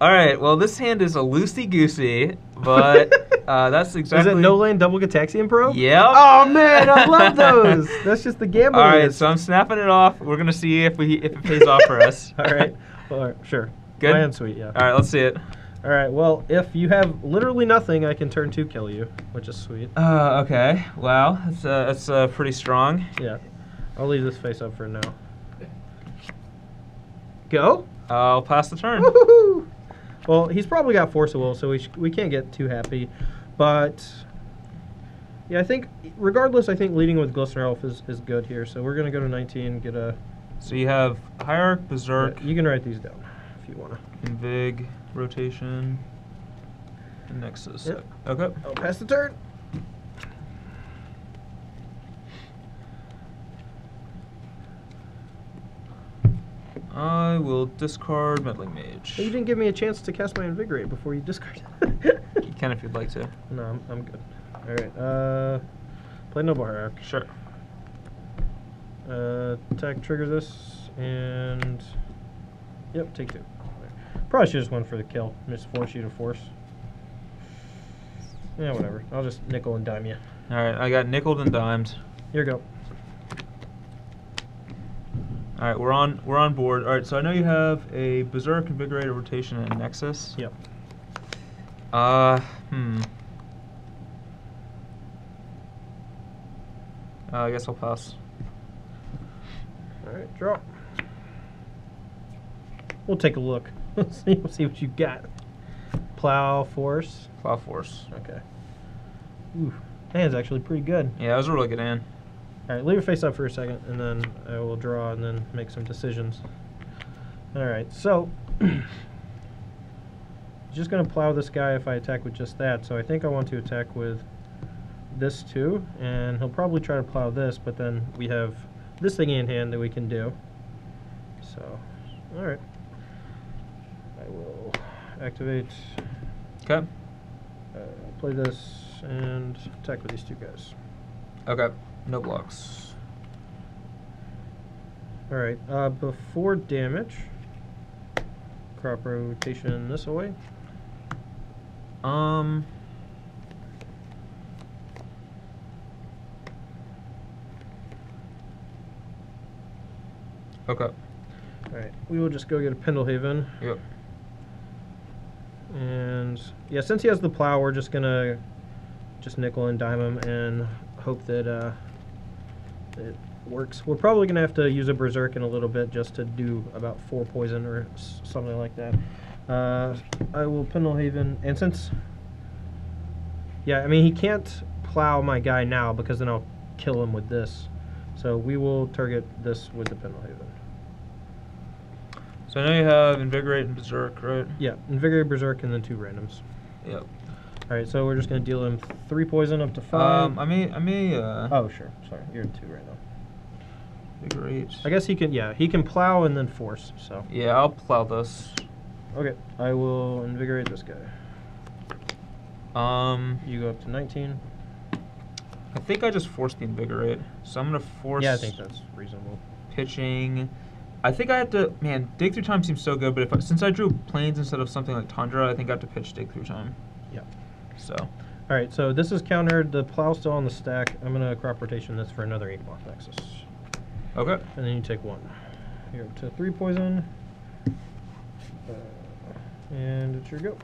All right. Well, this hand is a loosey-goosey, but that's exactly... Is it no lane double Gataxian Probe? Yep. Oh, man, I love those. That's just the gamble. All right, so I'm snapping it off. We're going to see if it pays off for us. All right. Well, sure. Good? My sweet, yeah. All right, let's see it. All right, well, if you have literally nothing, I can turn 2 kill you, which is sweet. Okay. Wow, that's pretty strong. Yeah. I'll leave this face up for now. Go? I'll pass the turn. Woohoo! Well, he's probably got Force of Will, so we can't get too happy. But, yeah, I think, regardless, I think leading with Glistener Elf is good here. So we're going to go to 19, get a... So you have Hierarch, Berserk. Yeah, you can write these down if you want to. Invig, Rotation, and Nexus. Yep. Okay. I'll pass the turn. I will discard Meddling Mage. You didn't give me a chance to cast my Invigorate before you discarded. You can if you'd like to. No, I'm good. All right. Play Noble Hierarch. Sure. Attack, trigger this, and yep, take 2. Probably should just went for the kill. Just force you to force. Yeah, whatever. I'll just nickel and dime you. All right, I got nickeled and dimed. Here you go. All right, we're on board. All right, so I know you have a Berserk, Invigorated, Rotation, and Nexus. Yep. I guess I'll pass. All right, draw. We'll take a look. We'll see what you got. Plow, force. Plow, force. Okay. Ooh, hand's actually pretty good. Yeah, that was a really good hand. All right, leave your face up for a second, and then I will draw and then make some decisions. All right, so just going to plow this guy if I attack with just that. So I think I want to attack with this too, and he'll probably try to plow this, but then we have this thing in hand that we can do. So, all right. I will activate. Okay. Play this and attack with these 2 guys. Okay. No blocks. All right. Before damage, crop rotation this away. Okay. All right. We will just go get a Pendlehaven. Yep. And yeah, since he has the plow, we're just gonna nickel and dime him and hope that it works. We're probably gonna have to use a Berserk in a little bit just to do about 4 poison or something like that. I will Pendlehaven, and since I mean he can't plow my guy now because then I'll kill him with this. So we will target this with the Pendlehaven. So I know you have Invigorate and Berserk, right? Yeah, Invigorate, Berserk, and then 2 randoms. Yep. All right, so we're just gonna deal him 3 poison up to 5. I may. Oh, sure. Sorry, you're 2 right now. Invigorate. I guess he can. Yeah, he can plow and then force. So. Yeah, I'll plow this. Okay, I will invigorate this guy. You go up to 19. I think I just forced the Invigorate, so I'm gonna force. Yeah, I think that's reasonable. Pitching. I think I have to. Man, Dig Through Time seems so good, but since I drew Plains instead of something like Tundra, I think I have to pitch Dig Through Time. Yeah. So. All right, so this is countered. The plow's still on the stack. I'm gonna crop rotation this for another 8 block Nexus. Okay. And then you take 1. You're up to 3 poison. And it's your go.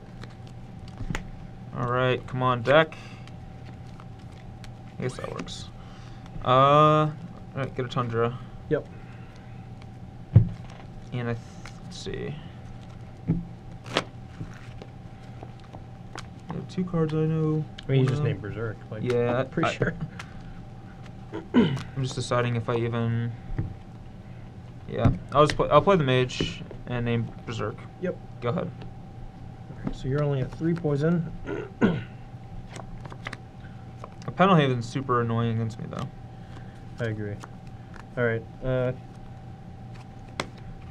All right, come on, deck. I guess that works. All right, get a Tundra. Yep. And let's see. I have 2 cards I know. I mean, you just named Berserk. Like, yeah, pretty sure. I'm just deciding if I even. Yeah, I'll play the Mage and name Berserk. Yep. Go ahead. Alright, so you're only at 3 poison. A Pendlehaven's super annoying against me though. I agree. All right.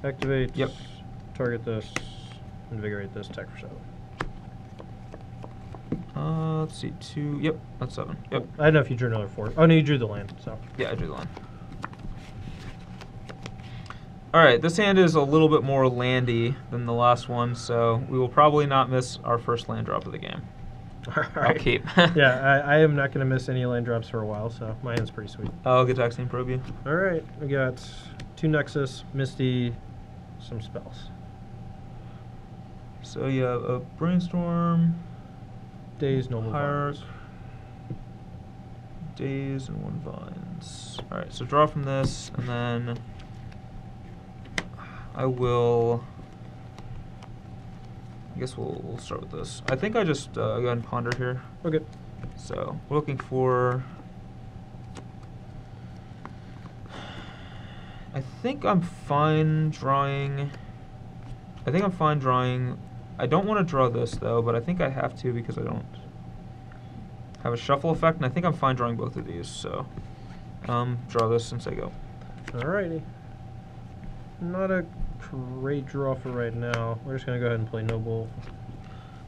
Activate. Yep. Target this. Invigorate this. Attack for 7. Let's see. 2. Yep, that's 7. Yep. I don't know if you drew another 4. Oh no, you drew the land. So. Yeah, I drew the line. Alright, this hand is a little bit more landy than the last one, so we will probably not miss our first land drop of the game. I'll keep. Yeah, I am not going to miss any land drops for a while, so my hand's pretty sweet. I'll get Taxian Probe you. Alright, we got 2 Nexus, Misty, some spells. So you have a Brainstorm, Days, Noble Hierarch, Vines. Days, and 1 Vines. Alright, so draw from this, and then I guess we'll start with this. I think I just go ahead and ponder here. Okay. So we're looking for. I think I'm fine drawing. I don't want to draw this though, but I think I have to because I don't have a shuffle effect, and I think I'm fine drawing both of these. So draw this since I go. Alrighty. Not a great draw for right now. We're just going to go ahead and play Noble.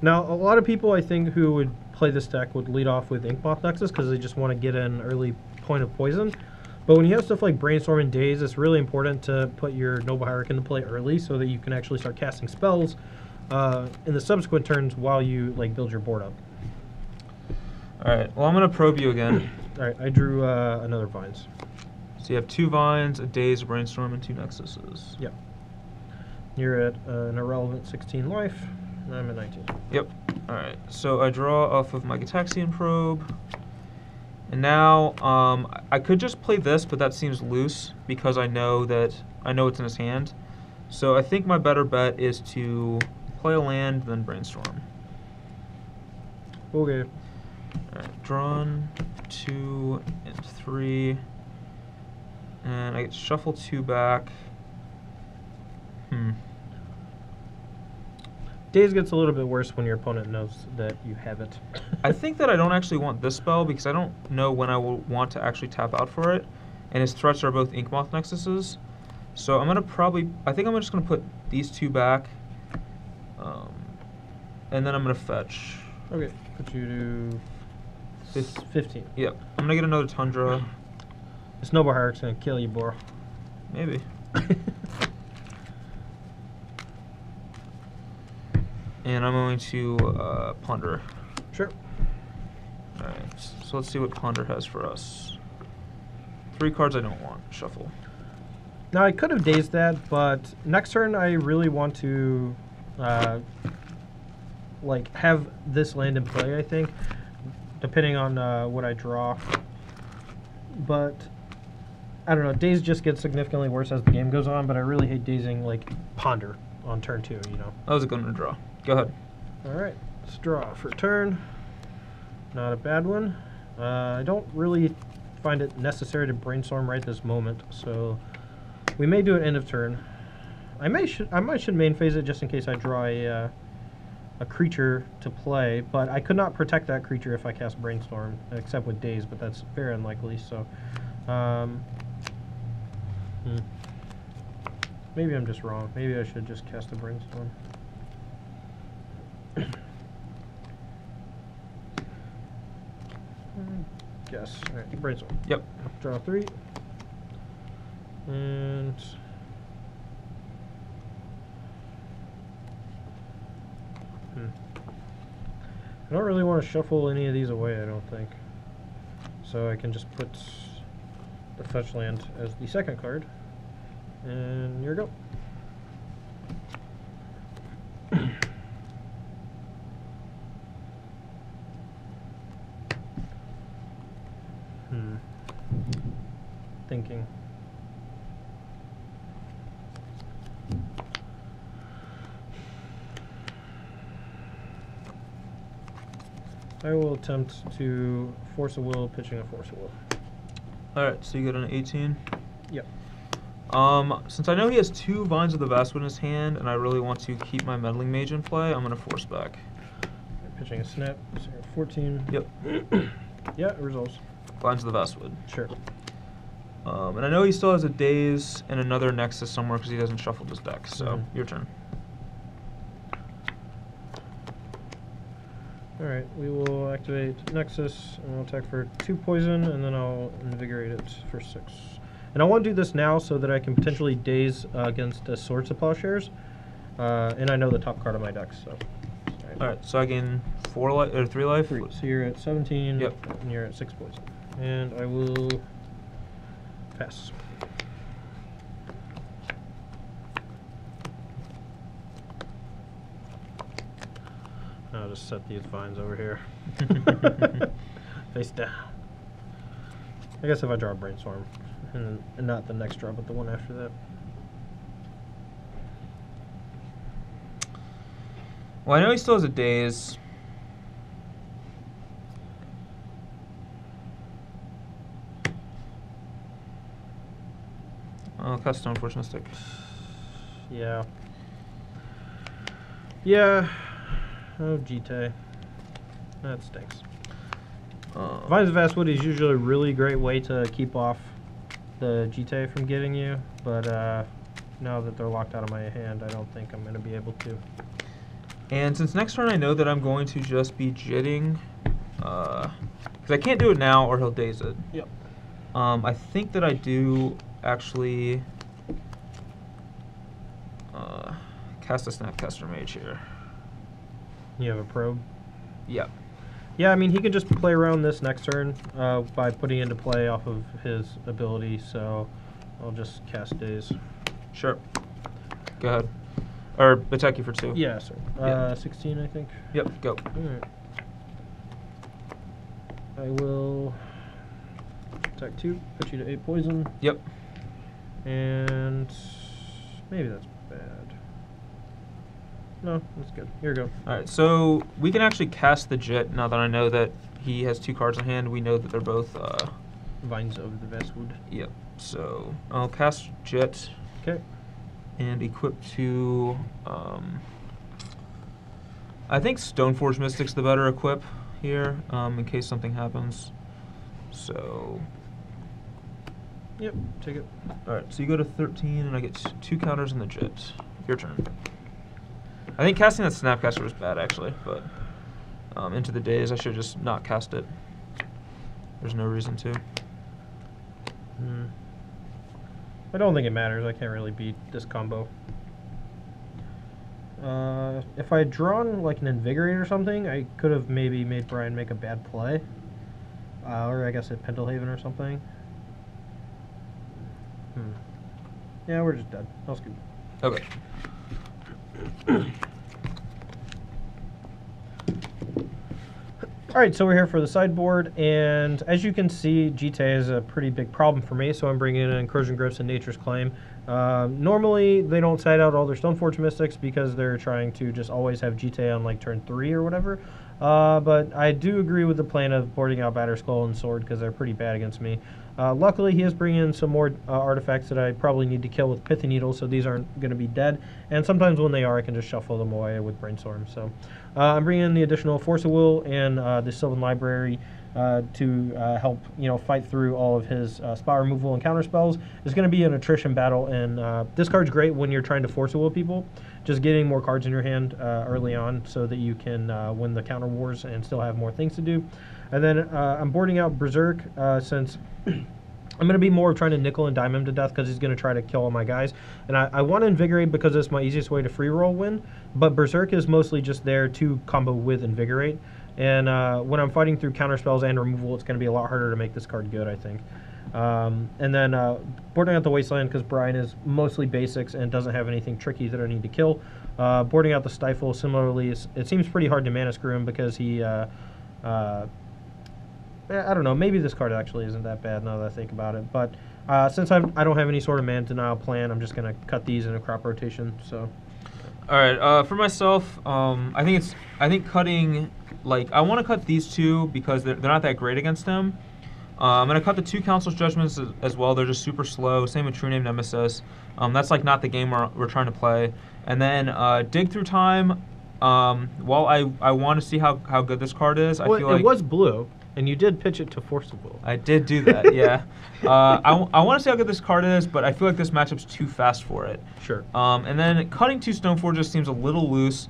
Now, a lot of people, I think, who would play this deck would lead off with Inkmoth Nexus because they just want to get an early point of poison. But when you have stuff like Brainstorm and Daze, it's really important to put your Noble Hierarch into play early so that you can actually start casting spells in the subsequent turns while you build your board up. Alright, well I'm going to probe you again. Alright, I drew another Vines. So you have 2 Vines, a Daze, a Brainstorm, and 2 Nexuses. Yep. You're at an irrelevant 16 life, and I'm at 19. Yep. Alright, so I draw off of my Gitaxian Probe. And now, I could just play this, but that seems loose because I know it's in his hand. So I think my better bet is to play a land, then Brainstorm. Okay. Alright, drawn 2 and 3. And I get shuffle 2 back. Daze gets a little bit worse when your opponent knows that you have it. I think that I don't actually want this spell because I don't know when I will want to actually tap out for it. And his threats are both Inkmoth Nexuses. So I'm going to I think I'm just going to put these 2 back. And then I'm going to fetch. Okay, put you to 15. Yep. I'm going to get another Tundra. This Noble Hierarch's going to kill you, bro. Maybe. And I'm going to ponder. Sure. Alright, so let's see what ponder has for us. 3 cards I don't want. Shuffle. Now, I could have dazed that, but next turn I really want to have this land in play, I think, depending on what I draw. But I don't know, Daze just gets significantly worse as the game goes on, but I really hate dazing ponder on turn 2, you know. I was going to draw. Go ahead. Alright, let's draw for turn. Not a bad one. I don't really find it necessary to Brainstorm right this moment, so we may do it end of turn. I might should main phase it just in case I draw a creature to play, but I could not protect that creature if I cast Brainstorm, except with Daze, but that's very unlikely, so maybe I'm just wrong. Maybe I should just cast a Brainstorm. Guess. Alright, Brainstorm. Yep. Draw 3. And I don't really want to shuffle any of these away, I don't think. So I can just put the fetch land as the second card. And here we go. Thinking. I will attempt to force a will, pitching a force a will. Alright, so you get an 18? Yep. Since I know he has 2 Vines of the Vastwood in his hand, and I really want to keep my Meddling Mage in play, I'm going to force back. Pitching a snap, so 14. Yep. Yeah, it resolves. Vines of the Vastwood. Sure. And I know he still has a Daze and another Nexus somewhere because he doesn't shuffle his deck, so your turn. Alright, we will activate Nexus, and we'll attack for 2 poison, and then I'll invigorate it for 6. And I want to do this now so that I can potentially daze against Swords to Plowshares. And I know the top card of my deck, so. Alright, so I gain 4 life or 3 life. 3. So you're at 17. Yep. And you're at 6 poison. And I will pass. I'll just set these vines over here. Face down. I guess if I draw a Brainstorm, and not the next draw, but the one after that. Well, I know he still has a daze. I'll cast Stoneforge Mystic. Yeah. Yeah. Oh, Jite. That stinks. Vines of Vastwood is usually a really great way to keep off the Jite from getting you, but now that they're locked out of my hand, I don't think I'm going to be able to. And since next turn I know that I'm going to just be jitting, because I can't do it now or he'll daze it. Yep. I think that I do actually cast a Snapcaster Mage here. You have a probe? Yeah. Yeah, I mean, he could just play around this next turn by putting into play off of his ability, so I'll just cast Daze. Sure. Go ahead. Or attack you for 2. Yeah, sir. Yeah. 16, I think. Yep, go. Alright. I will attack 2, put you to 8 poison. Yep. And maybe that's bad. No, that's good. Here we go. Alright, so we can actually cast the Jit now that I know that he has 2 cards in hand. We know that they're both Vines of the Vastwood. Yep. So I'll cast Jit. Okay. And equip 2. I think Stoneforge Mystic's the better equip here, in case something happens. So. Yep, take it. Alright, so you go to 13, and I get 2 counters in the Jit. Your turn. I think casting that Snapcaster was bad, actually, but into the days, I should just not cast it. There's no reason to. I don't think it matters. I can't really beat this combo. If I had drawn like an Invigorate or something, I could have maybe made Brian make a bad play. Or I guess at Pendelhaven or something. Yeah, we're just dead. That's good. Okay. Alright, so we're here for the sideboard, and as you can see, Jite is a pretty big problem for me, so I'm bringing in Incursion Grips and Nature's Claim. Normally, they don't side out all their Stoneforge Mystics because they're trying to just always have Jite on like turn 3 or whatever. But I do agree with the plan of boarding out Batterskull and Sword because they're pretty bad against me. Luckily, he is bringing in some more artifacts that I probably need to kill with Pithy Needle, so these aren't going to be dead. And sometimes when they are, I can just shuffle them away with Brainstorm. So I'm bringing in the additional Force of Will and the Sylvan Library to help fight through all of his spot removal and counter spells. It's going to be an attrition battle, and this card's great when you're trying to Force of Will people. Just getting more cards in your hand early on so that you can win the counter wars and still have more things to do. And then I'm boarding out Berserk since I'm going to be more trying to nickel and dime him to death because he's going to try to kill all my guys. And I want to Invigorate because it's my easiest way to free roll win, but Berserk is mostly just there to combo with Invigorate. And when I'm fighting through counter spells and removal, it's going to be a lot harder to make this card good, I think. And then boarding out the Wasteland because Brian is mostly basics and doesn't have anything tricky that I need to kill. Boarding out the Stifle, similarly, it seems pretty hard to mana screw him because he... I don't know, maybe this card actually isn't that bad now that I think about it. But since I don't have any sort of mana denial plan, I'm just going to cut these in a crop rotation. So. All right, for myself, I think cutting, like, I want to cut these 2 because they're not that great against him. I'm going to cut the 2 Council's Judgments as well. They're just super slow. Same with True Name Nemesis. That's like not the game we're trying to play. And then Dig Through Time. While I want to see how good this card is, I feel like it was blue, and you did pitch it to Force of Will. I did do that, yeah. I want to see how good this card is, but I feel like this matchup's too fast for it. Sure. And then cutting 2 Stoneforge just seems a little loose.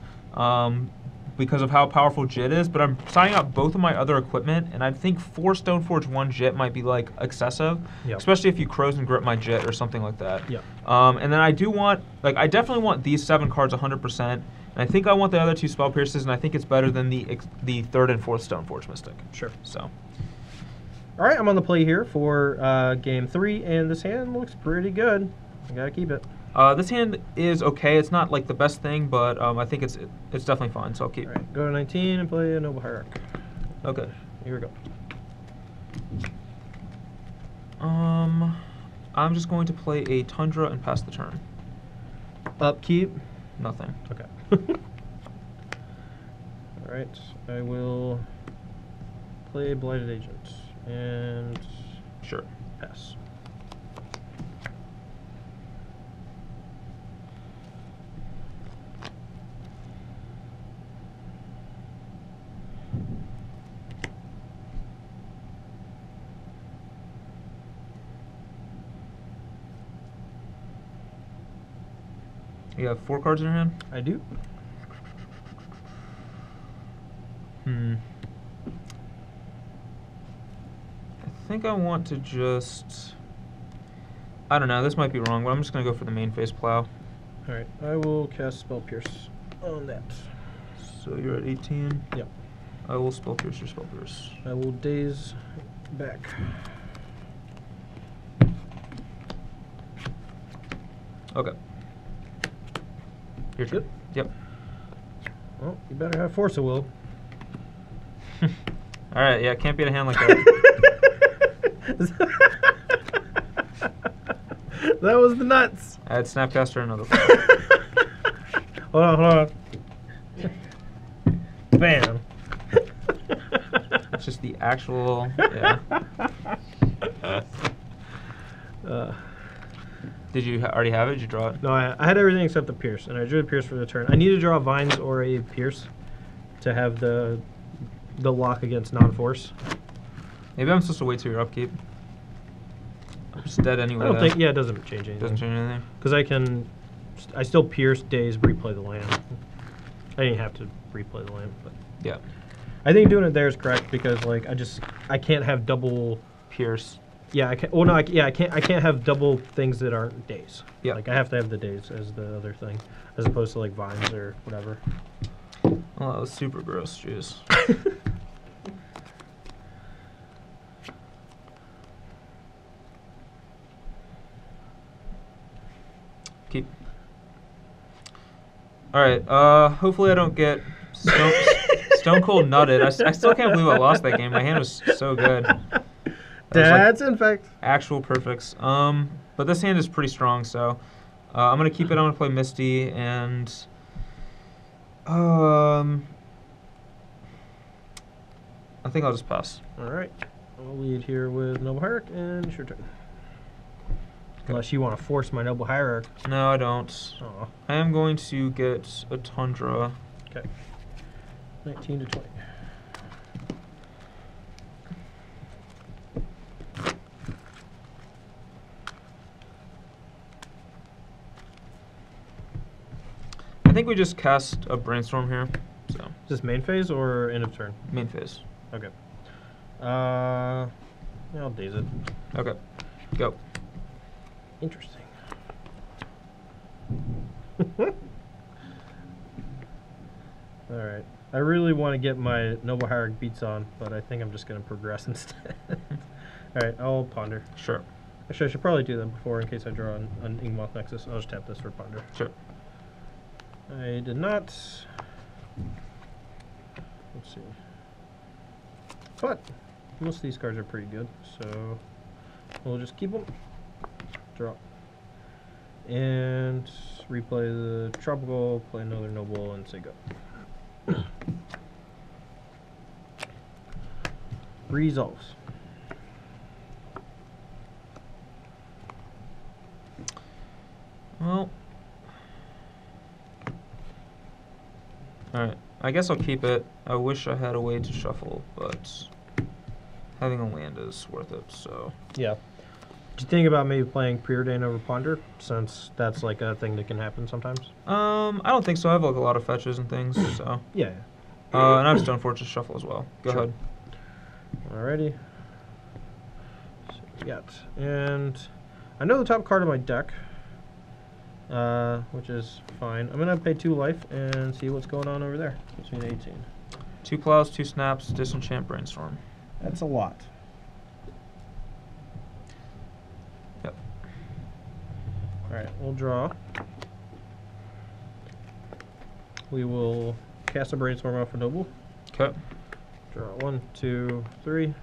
because of how powerful Jit is, but I'm signing up both of my other equipment, and I think 4 Stoneforge, 1 Jit might be like excessive, especially if you Crows and Grip my Jit or something like that. And then I do want, like, I definitely want these 7 cards 100%, and I think I want the other 2 Spell Pierces, and I think it's better than the 3rd and 4th Stoneforge Mystic. Sure. So. All right, I'm on the play here for game 3, and this hand looks pretty good. I gotta keep it. This hand is okay. It's not like the best thing, but I think it's definitely fine, so I'll keep. All right, go to 19 and play a Noble Hierarch. Okay. Here we go. I'm just going to play a Tundra and pass the turn. Upkeep? Nothing. Okay. All right, I will play Blighted Agent and sure pass. You have 4 cards in your hand? I do. I think I want to just... I don't know, this might be wrong, but I'm just going to go for the main phase plow. Alright, I will cast Spell Pierce on that. So you're at 18? Yep. I will Spell Pierce your Spell Pierce. I will Daze back. Okay. Your turn. Yep. Well, you better have Force of Will. Alright, yeah, can't beat a hand like that. That was the nuts. I had Snapcaster another Hold on. Bam. It's just the actual, yeah. Did you already have it? Did you draw it? No, I had everything except the Pierce, and I drew a Pierce for the turn. I need to draw Vines or a Pierce to have the lock against non-force. Maybe I'm supposed to wait till your upkeep. I'm just dead anyway. I don't think. Yeah, it doesn't change anything. Doesn't change anything. Because I still Pierce, Daze, replay the land. I didn't have to replay the land, but yeah. I think doing it there is correct because like I can't have double Pierce. Yeah, I can't. Well, no, I can't have double things that aren't Daze. Yeah. Like I have to have the Daze as the other thing, as opposed to like Vines or whatever. Oh, that was super gross. Jeez. Keep. All right. Hopefully I don't get stone cold nutted. I still can't believe I lost that game. My hand was so good. That's in fact actual perfects. But this hand is pretty strong, so I'm gonna keep it. I'm gonna play Misty and I think I'll just pass. All right. I'll lead here with Noble Hierarch, and it's your turn. Unless you want to force my Noble Hierarch. No, I don't. Aw. I am going to get a Tundra. Okay. 19 to 20. I think we just cast a Brainstorm here. So. Is this main phase or end of turn? Main phase. Okay. Yeah, I'll Daze it. Okay. Go. Interesting. Alright. I really want to get my Noble Hierarch beats on, but I think I'm just going to progress instead. Alright, I'll Ponder. Sure. Actually, I should probably do that before in case I draw an Inkmoth Nexus. I'll just tap this for Ponder. Sure. I did not. Let's see. But most of these cards are pretty good, so we'll just keep them. Draw. And replay the Tropical, play another Noble, and say go. Resolves. Well. Alright. I guess I'll keep it. I wish I had a way to shuffle, but having a land is worth it, so. Yeah. Did you think about maybe playing Preordain over Ponder, since that's like a thing that can happen sometimes? I don't think so. I have like a lot of fetches and things, so. Yeah. And I have Stone Fortress Shuffle as well. Go Sure. ahead. Alrighty. So we got, and I know the top card of my deck, which is fine. I'm gonna pay 2 life and see what's going on over there. Between 18. 2 plows, 2 snaps, disenchant, brainstorm. That's a lot. Yep. Alright, we'll draw. We will cast a brainstorm off a noble. Okay. Draw 1, 2, 3.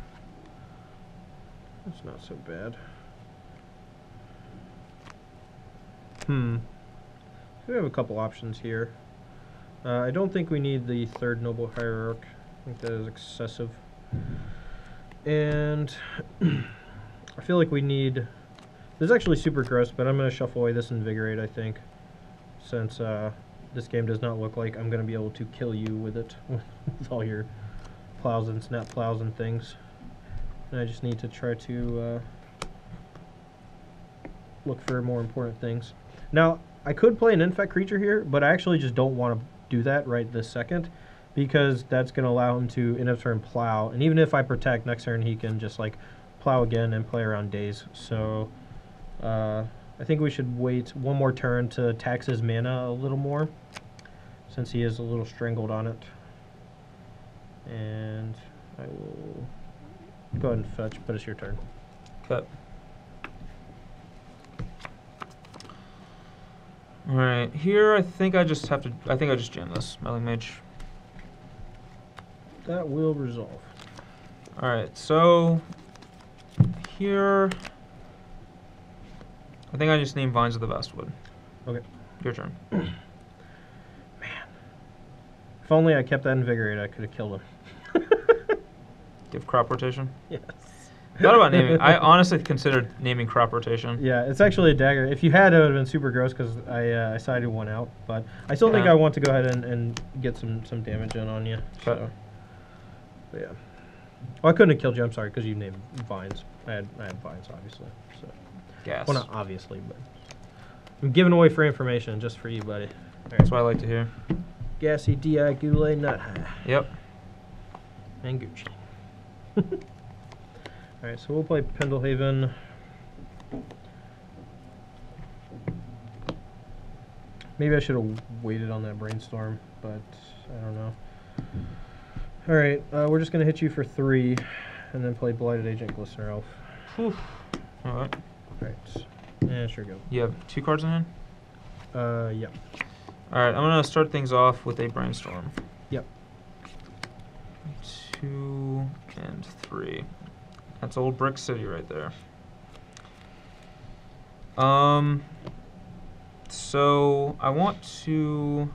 That's not so bad. We have a couple options here. I don't think we need the 3rd Noble Hierarch. I think that is excessive. And I feel like we need... This is actually super gross, but I'm going to shuffle away this Invigorate, I think. Since this game does not look like I'm going to be able to kill you with it. With all your plows and snap plows and things. And I just need to try to look for more important things. Now, I could play an infect creature here, but I actually just don't want to do that right this second, because that's going to allow him to, in a turn, plow. And even if I protect, next turn he can just like plow again and play around days. So I think we should wait one more turn to tax his mana a little more, since he is a little strangled on it. And I will go ahead and fetch, but it's your turn. Okay. Alright, here I think I just have to, I think I just jam this, Meddling Mage. That will resolve. Alright, so here, I think I just named Vines of the Vastwood. Okay. Your turn. Man. If only I kept that Invigorate, I could have killed him. Give crop rotation. Yes. Thought about naming. I honestly considered naming crop rotation. Yeah, it's actually a dagger. If you had, it would have been super gross because I sided one out. But I still think I want to go ahead and get some damage in on you. Okay. So, but yeah. Oh, I couldn't have killed you. I'm sorry, because you named Vines. I had Vines, obviously. So. Gas. Well, not obviously, but I'm giving away free information just for you, buddy. All right. That's what I like to hear. Gassy, D.I. Goulet, Nut High. Yep. And Gucci. Alright, so we'll play Pendlehaven. Maybe I should have waited on that Brainstorm, but I don't know. Alright, we're just going to hit you for 3, and then play Blighted Agent, Glistener Elf. Alright. Alright, yeah, sure go. You have 2 cards in hand? Yeah. Alright, I'm going to start things off with a Brainstorm. Yep. 2 and 3. That's old Brick City right there. So I want to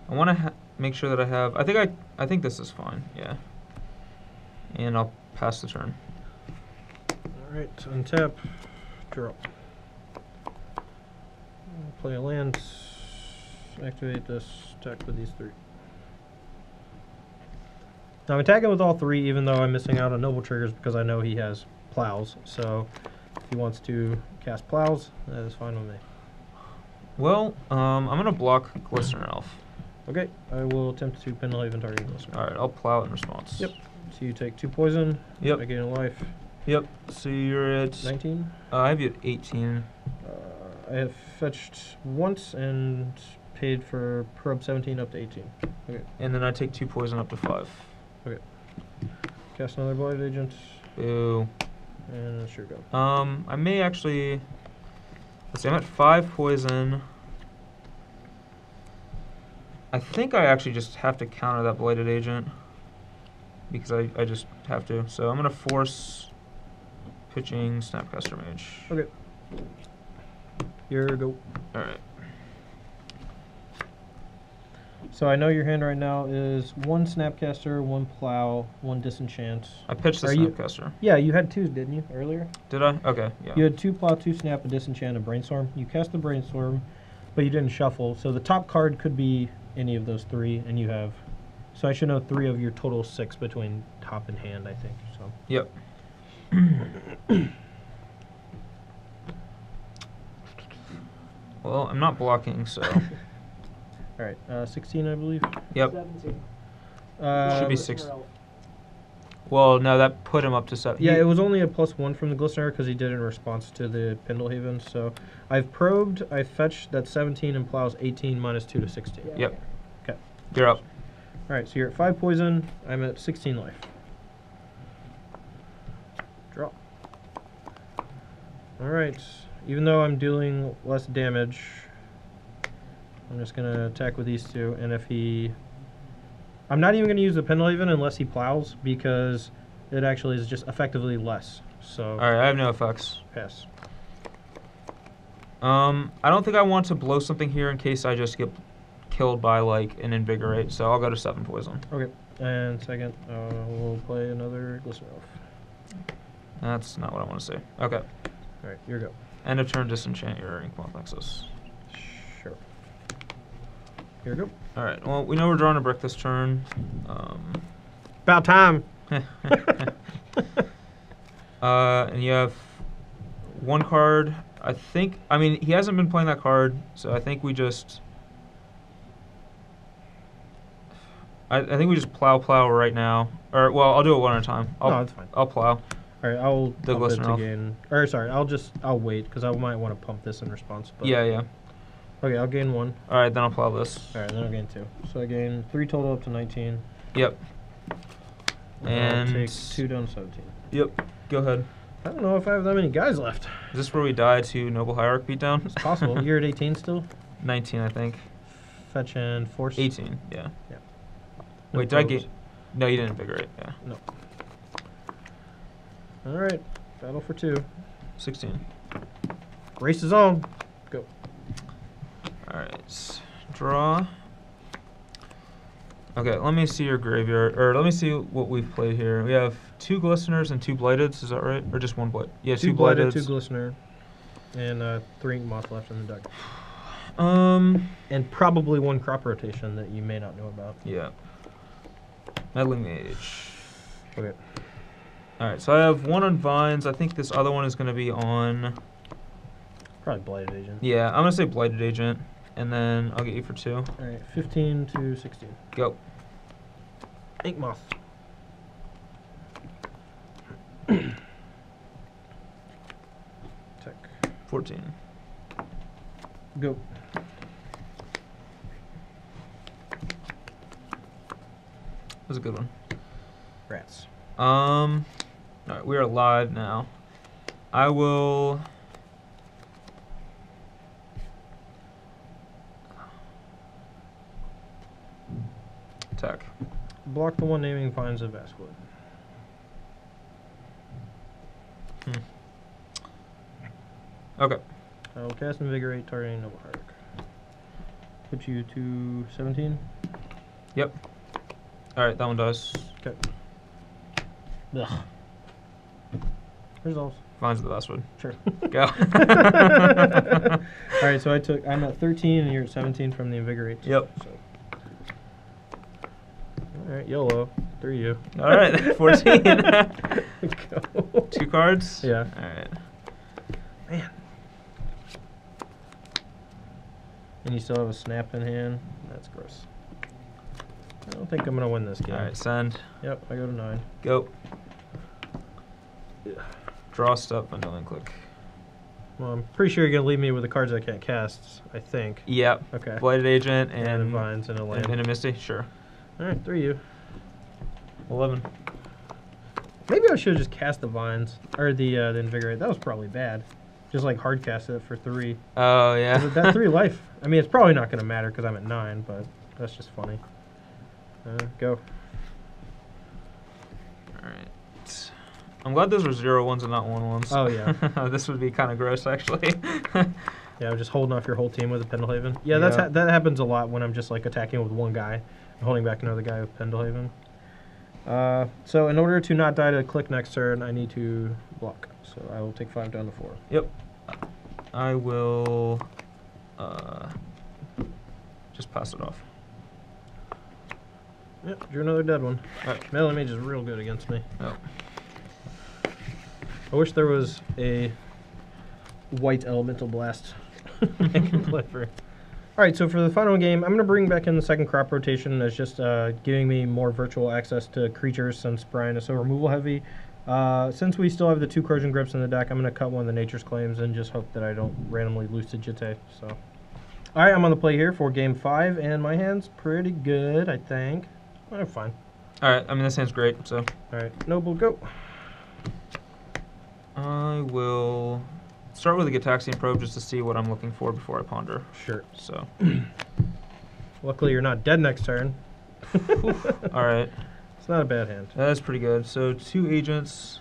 I want to make sure that I have. I think this is fine. Yeah. And I'll pass the turn. Alright, untap, draw. Play a land, activate this, attack with these 3. Now I'm attacking with all 3, even though I'm missing out on noble triggers because I know he has plows. So if he wants to cast plows, that is fine with me. Well, I'm going to block Glistener Elf. Okay, I will attempt to Pendlehaven target Glistener. Alright, I'll plow it in response. Yep. So you take 2 poison. Yep. I gain a life. Yep. So you're at 19. I have you at 18. I have fetched once and paid for probe 17 up to 18. Okay. And then I take 2 poison up to 5. Okay. Cast another Blighted Agent. Boo. And sure go. I may actually. Let's see, I'm at 5 poison. I think I actually just have to counter that Blighted Agent. Because I just have to. So I'm going to force pitching Snapcaster Mage. Okay. Here go. Alright. So I know your hand right now is 1 Snapcaster, 1 Plow, 1 Disenchant. I pitched the Snapcaster. Yeah, you had 2, didn't you, earlier? Did I? Okay, yeah. You had 2 Plow, 2 Snap, a Disenchant, a Brainstorm. You cast the Brainstorm, but you didn't shuffle. So the top card could be any of those 3, and you have So I should know 3 of your total 6 between top and hand, I think. So. Yep. Well, I'm not blocking, so. All right, 16, I believe. Yep. 17. Should be Glistener 6. Elf. Well, no, that put him up to 7. Yeah, it was only a +1 from the Glistener because he did it in response to the Pendlehaven. So I've probed, I fetched that 17 and plows 18 minus 2 to 16. Yeah, Yep. okay. Okay. You're up. All right, so you're at 5 poison. I'm at 16 life. Draw. All right. Even though I'm dealing less damage, I'm just going to attack with these 2. And if he... I'm not even going to use the Pendlehaven unless he plows because it actually is just effectively less. So All right, I have no effects. pass. I don't think I want to blow something here in case I just get killed by like an Invigorate, so I'll go to 7 poison. Okay. And second, we'll play another Glistener Elf. That's not what I want to say. Okay. All right, your go. End of turn, disenchant your Inkmoth Nexus. Sure. Here we go. All right. Well, we know we're drawing a brick this turn. About time. And you have 1 card. I mean, he hasn't been playing that card, so I think we just... I think we just plow right now. Or, well, I'll do it one at a time. No, that's fine. I'll plow. All right, I'll The pump it Glistener Elf. again. Or sorry, I'll wait because I might want to pump this in response. But Yeah. Okay, I'll gain 1. All right, then I'll plow this. All right, then I'll gain 2. So I gain 3 total up to 19. Yep. And I'll And... take 2 down to 17. Yep. Go ahead. I don't know if I have that many guys left. Is this where we die to Noble Hierarch beatdown? It's possible. You're at 18 still. 19, I think. Fetch and force. 18, yeah. Yeah. Wait, did I get... No, you didn't Invigorate, yeah. No. All right, battle for 2. 16. Race is on. Go. Alright. Draw. Okay, let me see your graveyard. Or let me see what we've played here. We have 2 Glisteners and 2 Blighteds, is that right? Or just 1 Blight? Yeah, 2 Blighted, Blighteds. 2 Glistener, and 3 Moth left in the deck. And probably 1 crop rotation that you may not know about. yeah. Meddling Mage. Okay. Alright, so I have 1 on Vines. I think this other one is going to be on... Probably Blighted Agent. Yeah, I'm going to say Blighted Agent. And then I'll get you for 2. Alright, 15 to 16. Go. Ink Moth. Tech. 14. Go. That was a good one. Rats. Alright, we are live now. I will... Attack. Block the 1 naming Vines of Vastwood. Okay. I will cast Invigorate targeting Noble Hierarch. Put you to 17. Yep. Alright, that one does. Okay. Ugh. Resolves. Vines of the Vastwood. Sure. Go. Alright, so I'm at 13 and you're at 17 from the Invigorate. Yep. So. Alright, YOLO. 3 you. Alright, 14. Go. 2 cards? Yeah. Alright. Man. And you still have a snap in hand? That's gross. I don't think I'm going to win this game. Alright, send. Yep, I go to 9. Go. Draw stuff, bundle click. Well, I'm pretty sure you're going to leave me with the cards I can't cast, I think. Yep. Okay. Blighted Agent And and Vines and a land. and a Misty? Sure. Alright, 3 you. 11. Maybe I should have just cast the Vines. Or the Invigorate. That was probably bad. Just like hard cast it for 3. Oh, yeah. That 3 life. I mean, it's probably not going to matter because I'm at 9, but that's just funny. Go. Alright. I'm glad those were 0-1s and not 1-1s. Oh, yeah. This would be kind of gross, actually. Yeah, I'm just holding off your whole team with a Pendlehaven. Yeah, Yeah. that happens a lot when I'm just like attacking with 1 guy and holding back another guy with Pendlehaven. So in order to not die to click next turn, I need to block. So I will take 5 down to 4. Yep. I will just pass it off. Yep, drew another dead one. Alright. Melee Mage is real good against me. Oh. I wish there was a white Elemental Blast I can play for. Alright, so for the final game, I'm going to bring back in the second crop rotation as just giving me more virtual access to creatures since Brian is so removal heavy. Since we still have the 2 Corrosion Grips in the deck, I'm going to cut one of the Nature's Claims and just hope that I don't randomly lose to Jitte. So, alright, I'm on the play here for game 5, and my hand's pretty good, I think. I'm fine. Alright, I mean, this hand's great, so. Alright, Noble, go. I will start with a Gitaxian Probe just to see what I'm looking for before I ponder. Sure. So. Luckily, you're not dead next turn. Alright. It's not a bad hand. That's pretty good. So 2 agents.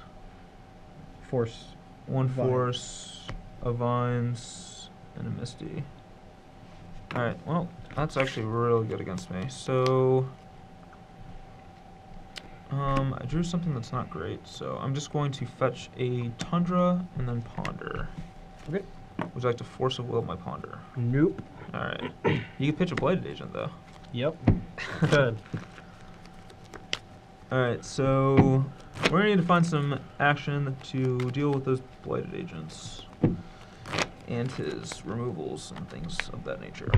Force. 1 Vine. Force, a Vines, and a Misty. Alright, well, that's actually really good against me. So, I drew something that's not great, so I'm just going to fetch a Tundra and then Ponder. Okay. Would you like to Force of Will my Ponder? Nope. Alright. You can pitch a Blighted Agent, though. Yep. Good. Alright, so we're going to need to find some action to deal with those Blighted Agents and his removals and things of that nature.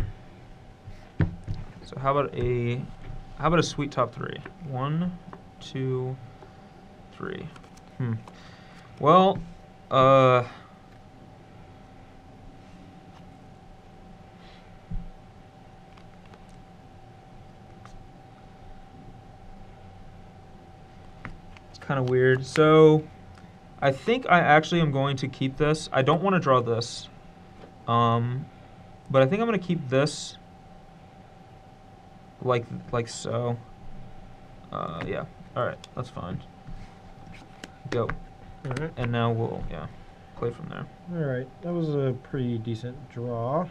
So how about a sweet top 3? 1, 2, 3. Well, it's kind of weird. So I think I actually am going to keep this. I don't want to draw this, but I think I'm going to keep this like so. Yeah. All right, that's fine. Go. All right. And now we'll play from there. All right. That was a pretty decent draw.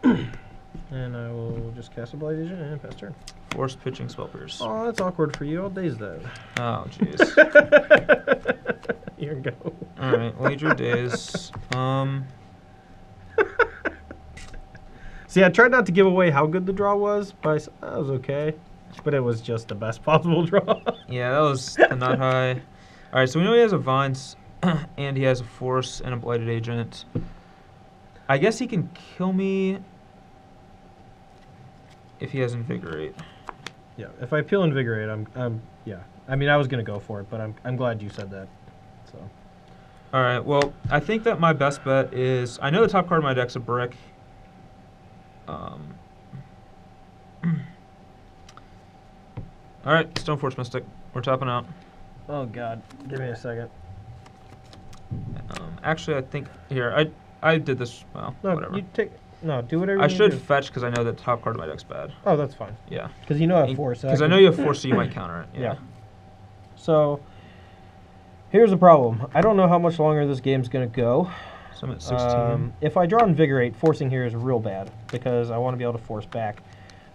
And I will just cast a Blight Agent and pass turn. Force pitching Spell Pierce. Oh, that's awkward for you. I'll daze that. Oh, jeez. Here we go. All right, Wager Days. See, I tried not to give away how good the draw was, but that was okay. But it was just the best possible draw. Yeah, that was not high. All right, so we know he has a Vines, and he has a Force and a Blighted Agent. I guess he can kill me if he has Invigorate. Yeah, if I peel Invigorate, yeah. I mean, I was gonna go for it, but I'm glad you said that. So. All right. Well, I think that my best bet is I know the top card of my deck's a Brick. All right, Stoneforge Mystic. We're tapping out. Oh God, give me a second. Actually, I think here I did this. Well, No, whatever. do whatever. I you should do. fetch because I know that the top card of my deck's bad. Oh, that's fine. Yeah. Because you know I have Force. Because I know you have Force, so you might counter it. Yeah. So here's the problem. I don't know how much longer this game's gonna go. So I'm at 16. If I draw Invigorate, forcing here is real bad because I want to be able to force back.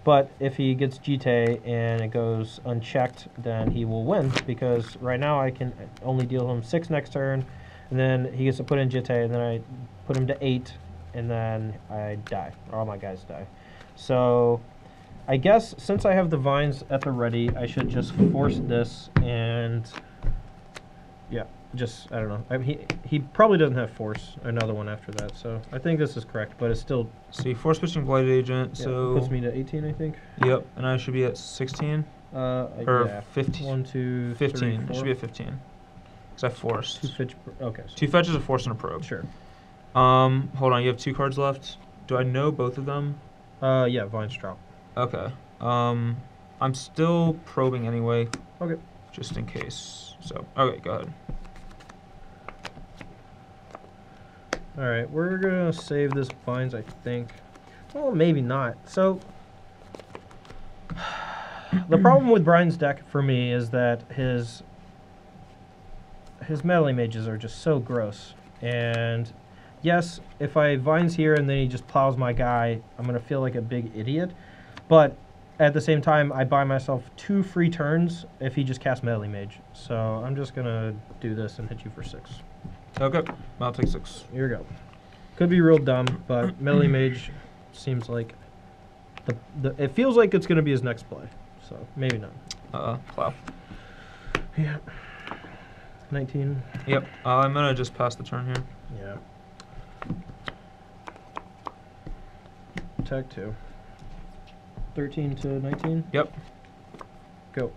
But if he gets Jitte and it goes unchecked, then he will win because right now I can only deal him 6 next turn, and then he gets to put in Jitte, and then I put him to 8, and then I die. All my guys die. So I guess since I have the Vines at the ready, I should just force this and yeah, just, I don't know. I mean, he probably doesn't have Force, another one after that, so I think this is correct, but it's still... So you Force pitching Blighted Agent, Yeah, so... puts me to 18, I think. Yep, and I should be at 16? Or Yeah. 15? 1, 2, 15. 3, It 4. should be at 15. Because I forced. 2 fetch. Okay. So 2 fetches, a Force, and a Probe. sure. Hold on, you have 2 cards left. Do I know both of them? Yeah, Vines drop. Okay. I'm still probing anyway. Okay. Just in case. So, okay, go ahead. Alright, we're gonna save this Vines, I think. Well, maybe not. So, the problem with Brian's deck for me is that his melee mages are just so gross. And yes, if I Vines here and then he just plows my guy, I'm gonna feel like a big idiot. But at the same time, I buy myself 2 free turns if he just casts melee mage. So I'm just gonna do this and hit you for 6. Okay, I'll take 6. Here we go. Could be real dumb, but melee mage seems like it feels like it's gonna be his next play. so maybe not. Plow. Yeah. 19. Yep. I'm gonna just pass the turn here. Yeah. Attack 2. 13 to 19. Yep. Go.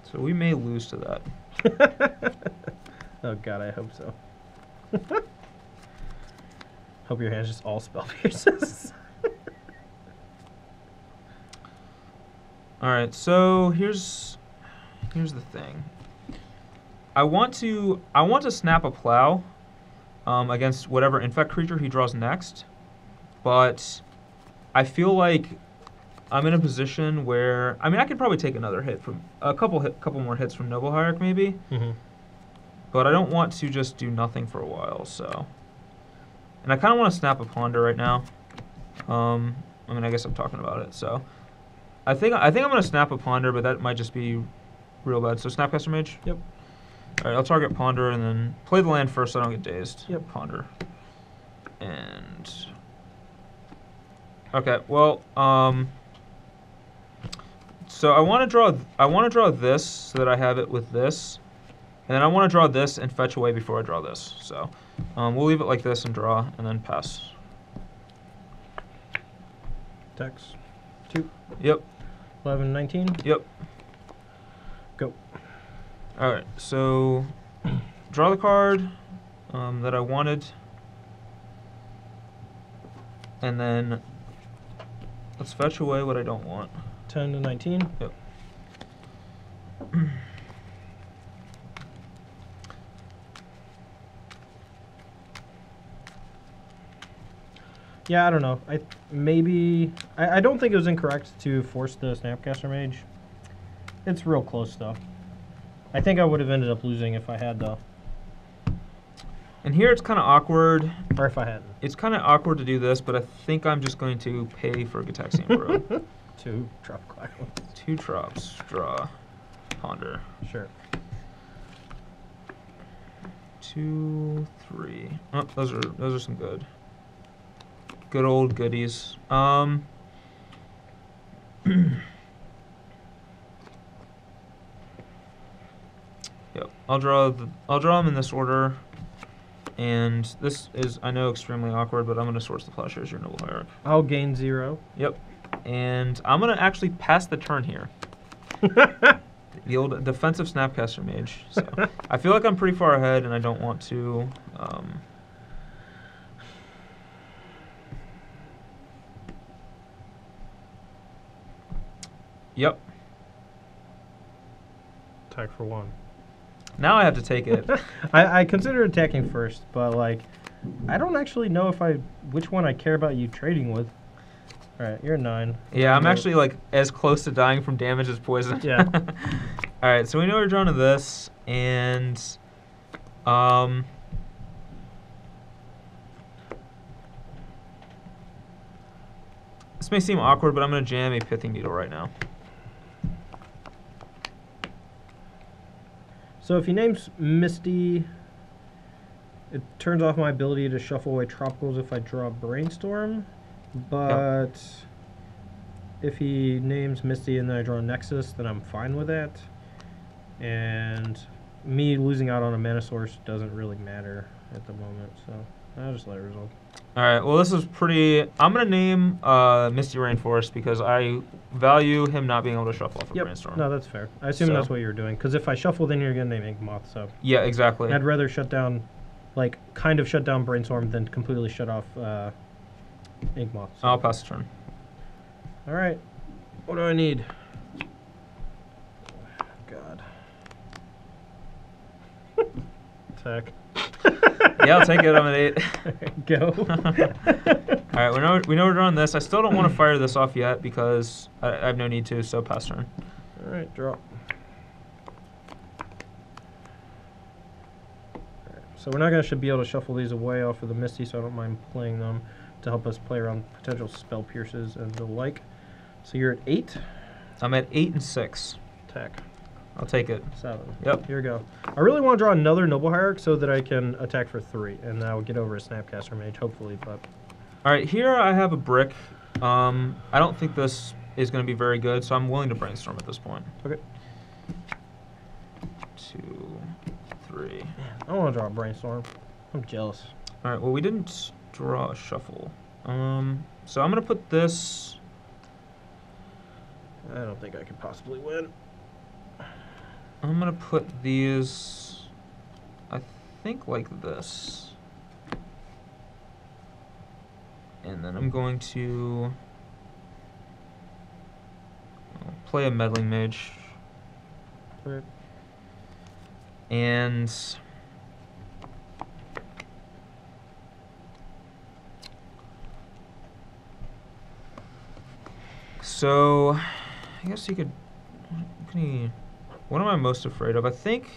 So we may lose to that. Oh god, I hope so. Hope your hand's just all spell pierces. All right. So here's the thing. I want to snap a plow against whatever infect creature he draws next, but I feel like I'm in a position where I could probably take another hit from a couple more hits from Noble Hierarch maybe, but I don't want to just do nothing for a while. So, and I kind of want to snap a Ponder right now. I guess I'm talking about it. So, I think I'm gonna snap a Ponder, but that might just be real bad. So Snapcaster Mage. Yep. All right, I'll target Ponder and then play the land first so I don't get dazed. Yep. Ponder. And okay, well, so I want to draw this so that I have it with this, and then I want to draw this and fetch away before I draw this. So we'll leave it like this and draw and then pass. Attacks. 2. Yep. 11, 19. Yep. Go. All right, so draw the card that I wanted, and then let's fetch away what I don't want. 10 to 19. Yep. Yeah, I don't know. I don't think it was incorrect to force the Snapcaster Mage. It's real close though. I think I would have ended up losing if I had though. And here it's kind of awkward. Or if I hadn't. It's kind of awkward to do this, but I think I'm just going to pay for Gitaxian Probe. 2 Tropical Islands. 2 drops, draw, ponder. Sure. 2, 3. Oh, those are some good old goodies. Yep, I'll draw them in this order, and this is, I know, extremely awkward, but I'm going to source the Plowshares, your Noble Hierarch. I'll gain 0. Yep, and I'm going to actually pass the turn here. The old defensive Snapcaster Mage. So I feel like I'm pretty far ahead, and I don't want to. Yep. Attack for 1. Now I have to take it. I consider attacking first, but like, I don't actually know which one I care about you trading with. All right, you're 9. Yeah, I'm actually like as close to dying from damage as poison. Yeah. All right, so we know we're drawn to this, and this may seem awkward, but I'm going to jam a Pithing Needle right now. So if he names Misty, it turns off my ability to shuffle away tropicals if I draw Brainstorm. But if he names Misty and then I draw Nexus, then I'm fine with that. And me losing out on a mana source doesn't really matter at the moment, so I'll just let it resolve. All right, well, this is pretty. I'm going to name Misty Rainforest because I value him not being able to shuffle off a Brainstorm. No, that's fair. I assume that's what you're doing, because if I shuffle, then you're going to name Inkmoth, so. Yeah, exactly. I'd rather shut down, like, kind of shut down Brainstorm than completely shut off Inkmoth. So. I'll pass the turn. All right. What do I need? God. Attack. Yeah, I'll take it. I'm at 8. Go. All right, we know we're drawing this. I still don't want to fire this off yet because I have no need to, so pass turn. All right, draw. All right, so we're not going to be able to shuffle these away off of the Misty, so I don't mind playing them to help us play around potential spell pierces and the like. So you're at 8? I'm at 8 and 6. Attack. I'll take it. 7. Yep. Here we go. I really want to draw another Noble Hierarch so that I can attack for 3, and that will get over a Snapcaster Mage, hopefully. But all right, here I have a brick. I don't think this is going to be very good, so I'm willing to brainstorm at this point. Okay. 2, 3. Man, I don't want to draw a brainstorm. I'm jealous. All right. Well, we didn't draw a shuffle. So I'm going to put this. I don't think I could possibly win. I'm going to put these, I think, like this. And then I'm going to play a meddling mage. Okay. And so I guess you could. What am I most afraid of? I think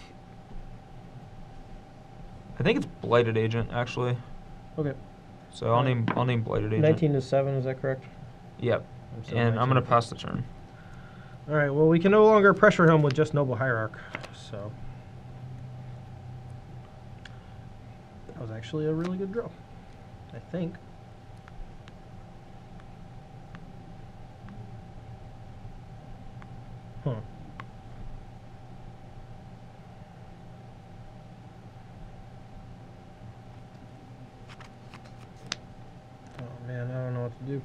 it's Blighted Agent, actually. Okay. So I'll name Blighted Agent. 19 to 7, is that correct? Yep. And I'm gonna pass the turn. All right. Well, we can no longer pressure him with just Noble Hierarch. So that was actually a really good draw, I think. Huh. Oh man, I don't know what to do.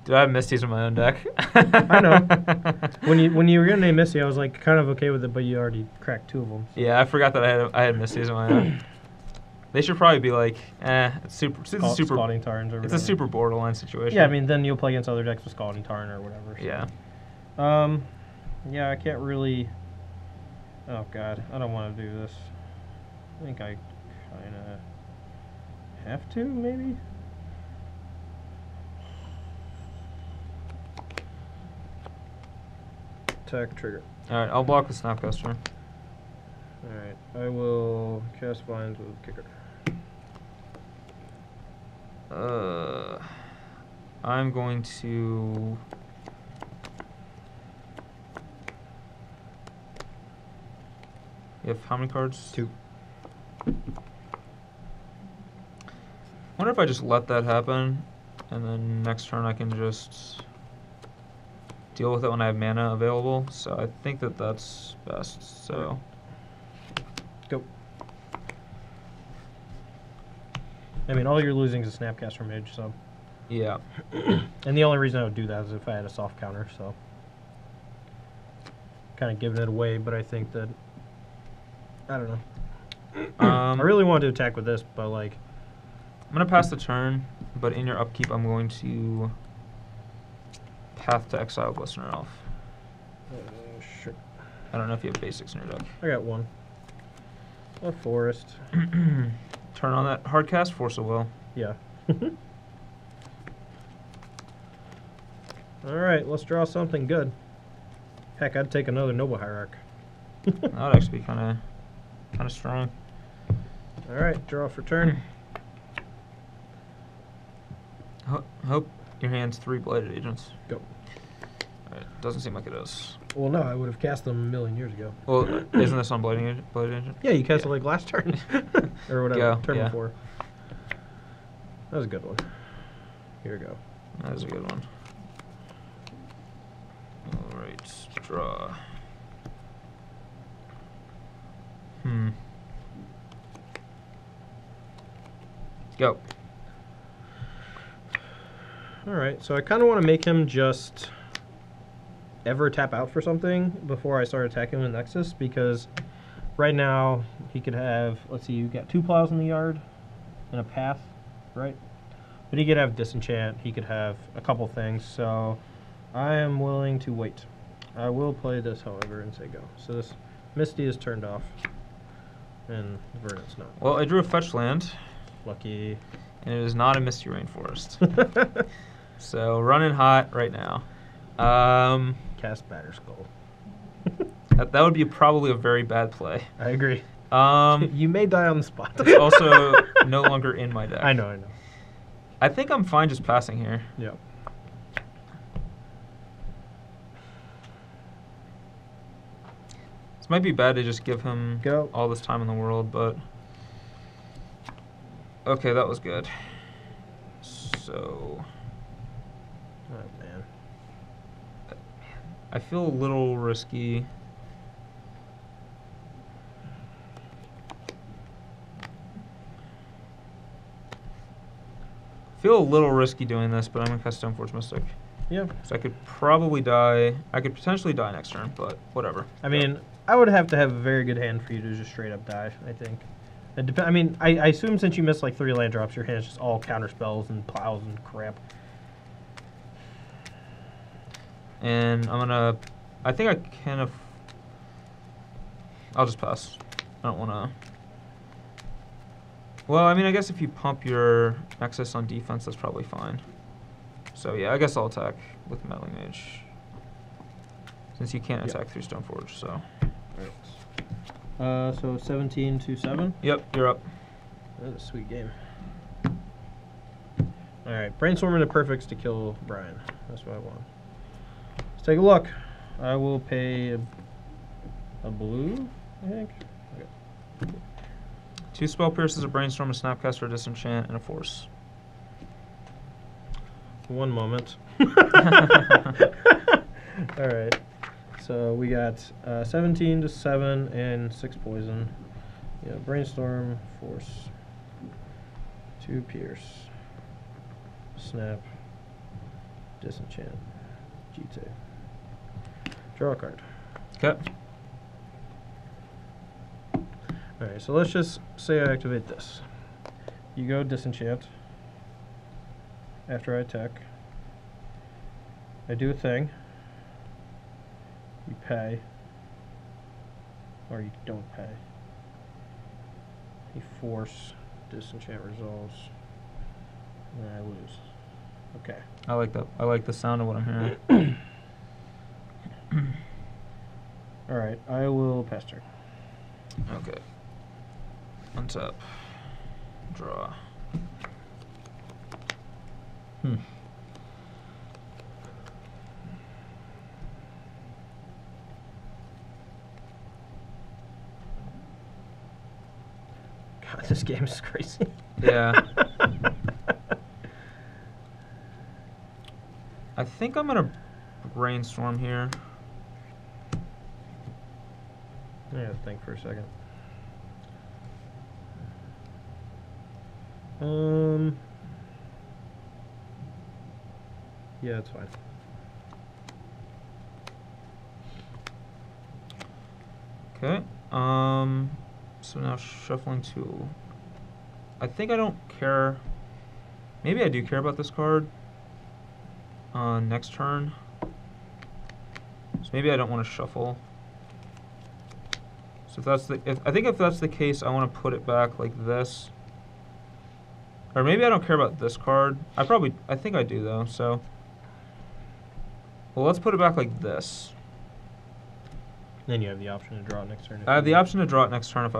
Dude, I have Misty's in my own deck. I know. When you were gonna name Misty, I was like kind of okay with it, but you already cracked 2 of them. So. Yeah, I forgot that I had Misty's in my own. They should probably be like, it's super. It's a super. Scalding Tarns or whatever. It's a super borderline situation. Yeah, I mean, then you'll play against other decks with Scalding Tarn or whatever. So. Yeah. Yeah, I can't really. Oh God, I don't want to do this. I think I kind of have to, maybe. Attack trigger. All right, I'll block the Snapcaster. Alright, I will cast Vines with Kicker. I'm going to. You have how many cards? 2. Wonder if I just let that happen, and then next turn I can just deal with it when I have mana available. So I think that that's best. So. Go. I mean, all you're losing is a Snapcaster Mage, so. Yeah. And the only reason I would do that is if I had a soft counter, so. Kind of giving it away, but I think that. I don't know. I really wanted to attack with this, but like. I'm going to pass the turn, but in your upkeep, I'm going to Path to Exile Glistener Elf. Sure. I don't know if you have basics in your deck. I got 1. A Forest. Turn on that hard cast, Force of Will. Yeah. Alright, let's draw something good. Heck, I'd take another Noble Hierarch. That would actually be kind of strong. Alright, draw for turn. Hope your hand's 3 Blighted Agents. Go. Alright, doesn't seem like it is. Well, no, I would have cast them a million years ago. Well, isn't this on Blighted Agent? Yeah, you cast it like last turn. Or whatever, Go, turn yeah. before. That was a good one. Here we go. That is a good one. Alright, draw. Go. Alright, so I kind of want to make him just ever tap out for something before I start attacking with Nexus, because right now he could have, let's see, you got 2 plows in the yard and a path, right? But he could have Disenchant, he could have a couple things, so I am willing to wait. I will play this, however, and say go. So this Misty is turned off, and Verdant's not. Well, I drew a fetch land. Lucky. And it is not a Misty Rainforest. So running hot right now. Cast Batterskull. That would be probably a very bad play. I agree. You may die on the spot. It's also no longer in my deck. I know. I think I'm fine just passing here. Yeah. This might be bad to just give him all this time in the world, but okay, that was good. So, oh man, I feel a little risky. Feel a little risky doing this, but I'm gonna cast Stoneforge Mystic. Yeah. So I could probably die. I could potentially die next turn, but whatever. I mean, I would have to have a very good hand for you to just straight up die, I think. I mean, I assume since you missed like 3 land drops, your hand's just all counter spells and plows and crap. And I'm gonna. I think I can. I'll just pass. I don't wanna. Well, I mean, I guess if you pump your Nexus on defense, that's probably fine. So yeah, I guess I'll attack with Meddling Mage. Since you can't attack through Stoneforge, so. Right. So 17 to 7? Yep, you're up. That's a sweet game. Alright, Brainstorm into Perfects to kill Brian. That's what I want. Let's take a look. I will pay a blue, I think. Okay. 2 Spell Pierces, a Brainstorm, a Snapcaster, a Disenchant, and a Force. One moment. Alright. So we got 17 to 7 and 6 poison. Yeah, Brainstorm, Force, 2 Pierce, Snap, Disenchant, GT. Draw a card. Okay. Alright, so let's just say I activate this. You go Disenchant. After I attack, I do a thing. You pay. Or you don't pay. You force. Disenchant resolves. And I lose. Okay. I like that. I like the sound of what I'm hearing. Alright, I will pass turn. Okay. Untap. Draw. God, this game is crazy. Yeah. I think I'm gonna Brainstorm here. I gotta think for a second. Yeah, it's fine. Okay. So now shuffling 2. I think I don't care. Maybe I do care about this card. Next turn. So maybe I don't want to shuffle. So if that's if that's the case, I want to put it back like this. Or maybe I don't care about this card. I think I do though. So, well, let's put it back like this. Then you have the option to draw it next turn. I have the option to draw it next turn if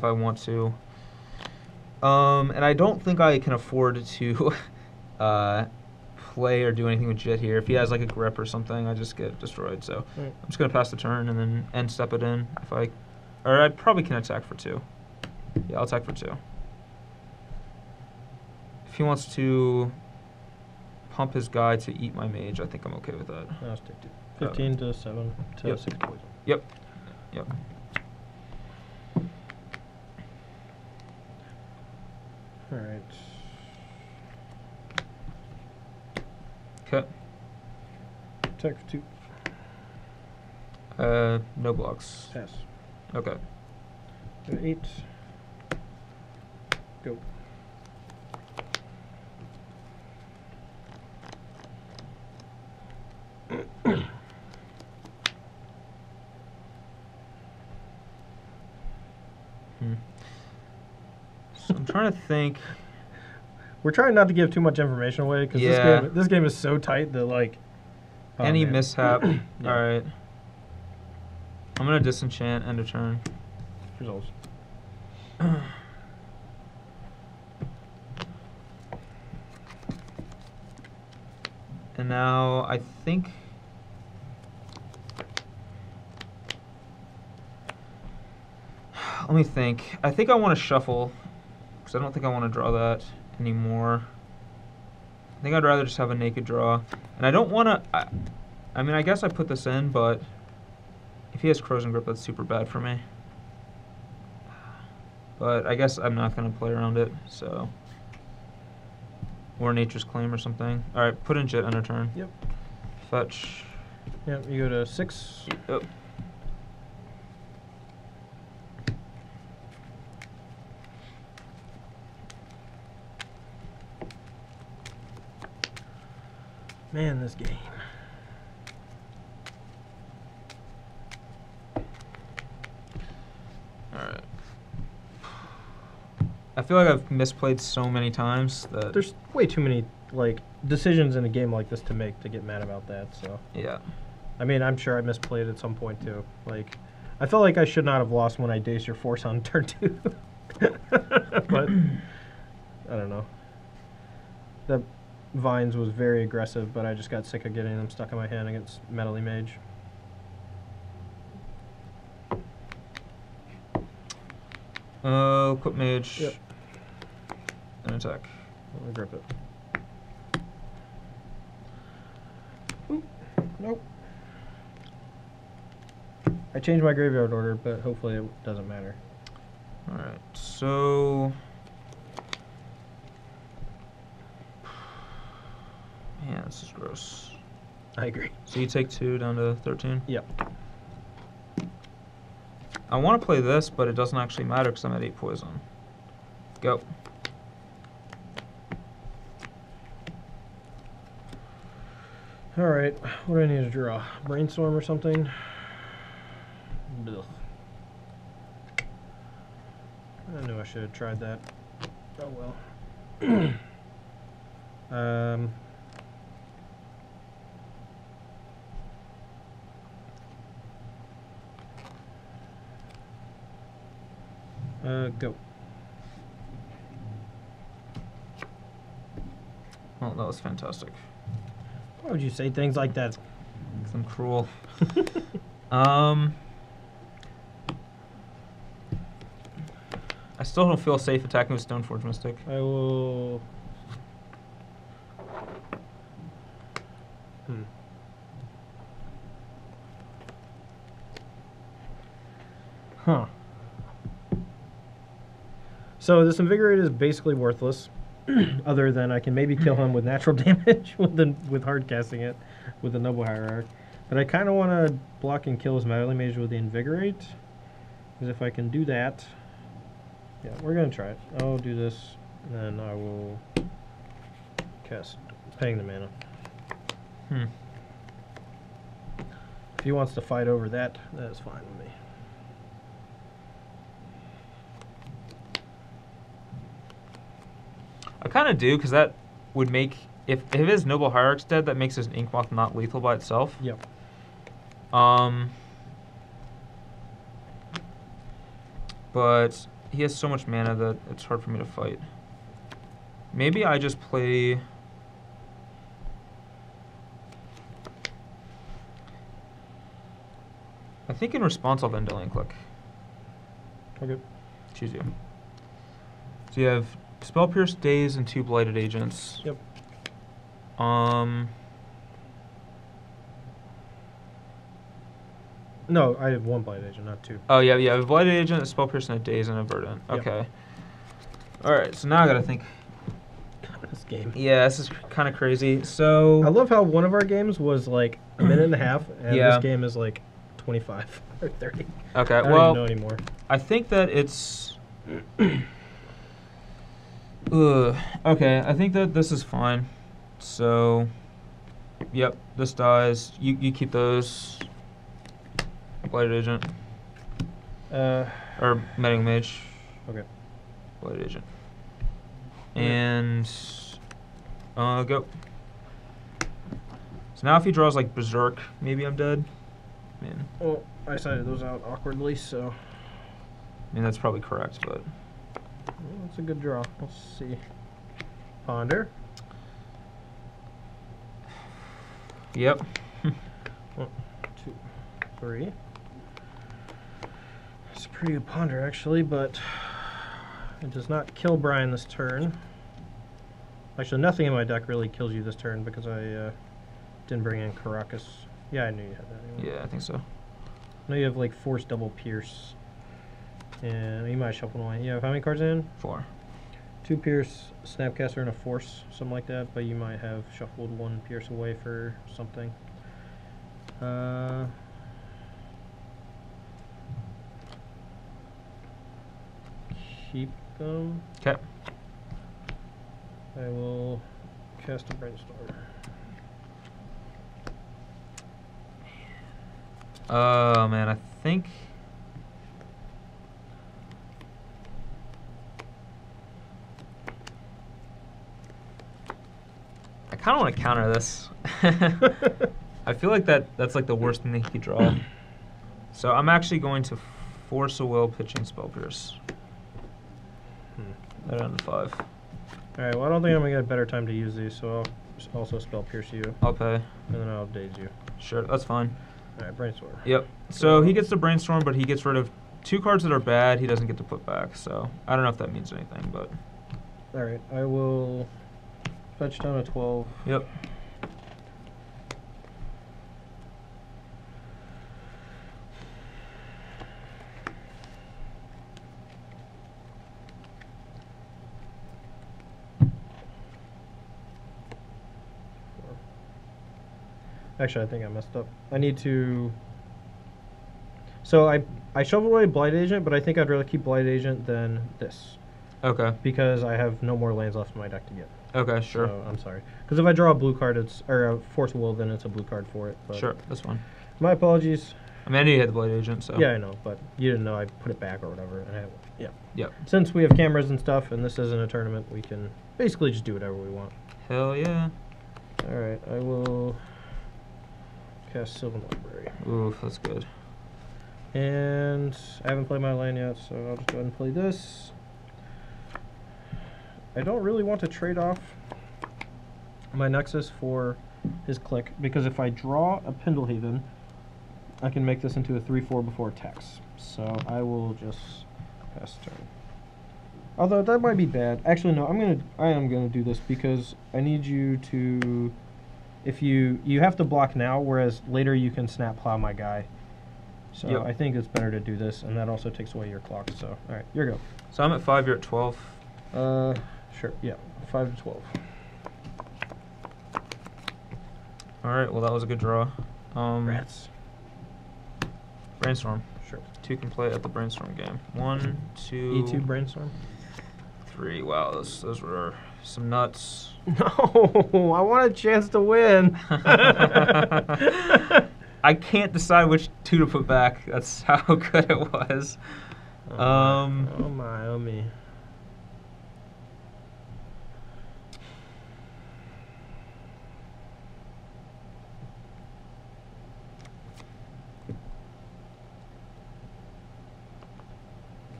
I want to. And I don't think I can afford to play or do anything with Jit here. If he has like a grip or something, I just get destroyed. So I'm just gonna pass the turn and then end step it in or I probably can attack for 2. Yeah, I'll attack for 2. If he wants to pump his guy to eat my mage, I think I'm okay with that. I'll stick to 15 to 7 to 6 poison. Yep. Yep. Alright. Okay. Attack for 2. No blocks. Pass. Okay. 8. Go. So I'm trying to think. We're trying not to give too much information away because this game is so tight that like any mishap. Yeah. All right. I'm gonna disenchant end of turn. Results. And now I think. Let me think. I think I want to shuffle because I don't think I want to draw that anymore. I think I'd rather just have a naked draw, and I don't want to. I mean, I guess I put this in, but if he has Corrosion Grip, that's super bad for me. But I guess I'm not going to play around it, so... Or Nature's Claim or something. Alright, put in Jit, end of turn. Yep. Fetch. Yep, you go to 6. Yep. Man, this game. Alright. I feel like I've misplayed so many times that... There's way too many, like, decisions in a game like this to make to get mad about that, so... Yeah. I mean, I'm sure I misplayed at some point, too. Like, I felt like I should not have lost when I dazed your force on turn 2. But, I don't know. The Vines was very aggressive, but I just got sick of getting them stuck in my hand against Metally Mage. Equip Mage. Yep. And attack. Let me grip it. Ooh, nope. I changed my graveyard order, but hopefully it doesn't matter. Alright, so... Man, this is gross. I agree. So you take 2 down to 13? Yep. I want to play this, but it doesn't actually matter because I'm at 8 poison. Go. Alright, what do I need to draw? Brainstorm or something? Ugh. I knew I should have tried that. Oh well. Go. Oh, that was fantastic. Why would you say things like that? I'm cruel. I still don't feel safe attacking with Stoneforge Mystic. I will... Huh. So this Invigorate is basically worthless, other than I can maybe kill him with natural damage with hard casting it with the Noble Hierarch. But I kind of want to block and kill his Metally Mage with the Invigorate, because if I can do that, yeah, we're gonna try it. I'll do this, and then I will cast paying the mana. If he wants to fight over that, that is fine with me. I kind of do, because that would make... If his Noble Hierarch's dead, that makes his Inkmoth not lethal by itself. Yep. But he has so much mana that it's hard for me to fight. Maybe I just play... I think in response I'll Vendilion Click. Okay. Choose you. So you have Spell Pierce, Daze, and 2 Blighted Agents. Yep. No, I have 1 Blighted Agent, not 2. Oh, yeah, a Blighted Agent, a Spell Pierce, and a Daze, and a Verdant. Okay. Yep. Alright, so now I gotta think. This game. Yeah, this is kind of crazy. So... I love how one of our games was like a minute and a half, and Yeah. this game is like 25 or 30. Okay, I don't well... even know anymore. I think that it's... Okay, I think that this is fine. So... Yep, this dies. You keep those... Blighted Agent. Or Metal Mage. Okay. Blighted Agent. And... go. So now if he draws like Berserk, maybe I'm dead. Man. Well, I sided those out awkwardly, so... I mean, that's probably correct, but... Well, that's a good draw. Let's see. Ponder. Yep. 1, 2, 3. It's a pretty good ponder, actually, but it does not kill Brian this turn. Actually, nothing in my deck really kills you this turn because I didn't bring in Caracas. Yeah, I knew you had that anyway. Yeah, I think so. No, you have like force double pierce. And you might shuffle one. You have how many cards in? 4. 2 pierce, snapcaster, and a force, something like that. But you might have shuffled 1 pierce away for something. Keep them. Okay. I will cast a brainstorm. Oh man, I think. I kind of want to counter this. I feel like that's like the worst thing that he could draw. So I'm actually going to force a will pitching spell pierce. That down to 5. Alright, well I don't think I'm going to get a better time to use these, so I'll also spell pierce you. I'll pay. And then I'll daze you. Sure, that's fine. Alright, brainstorm. Yep. So he gets to brainstorm, but he gets rid of 2 cards that are bad. He doesn't get to put back. So I don't know if that means anything, but. Alright, I will fetch down a 12. Yep. Actually, I think I messed up. I need to... So I shuffled away Blight Agent, but I think I'd rather keep Blight Agent than this. Okay. Because I have no more lands left in my deck to get. Okay, sure. So, I'm sorry. Because if I draw a blue card, or a Force Will, then it's a blue card for it. But Sure, that's fine. my apologies. I mean, I knew you had the Blade Agent, so. Yeah, I know, but you didn't know I put it back or whatever. And I have, yeah. Yep. Since we have cameras and stuff, and this isn't a tournament, we can basically just do whatever we want. Hell yeah. Alright, I will cast Sylvan Library. Oof, that's good. And I haven't played my land yet, so I'll just go ahead and play this. I don't really want to trade off my Nexus for his click, because if I draw a Pendlehaven, I can make this into a 3/4 before attacks. So I will just pass turn. Although that might be bad. Actually, no, I am gonna do this because I need you to. If you have to block now, whereas later you can snap plow my guy. So Yep. I think it's better to do this, and that also takes away your clock. So all right, your go. So I'm at 5, you're at 12. Sure, yeah, 5 to 12. Alright, well, that was a good draw. Rats. Brainstorm. Sure. 2 can play at the brainstorm game. 1, 2. E2 brainstorm. 3. Wow, those were some nuts. No, I want a chance to win. I can't decide which 2 to put back. That's how good it was. Oh my, oh me.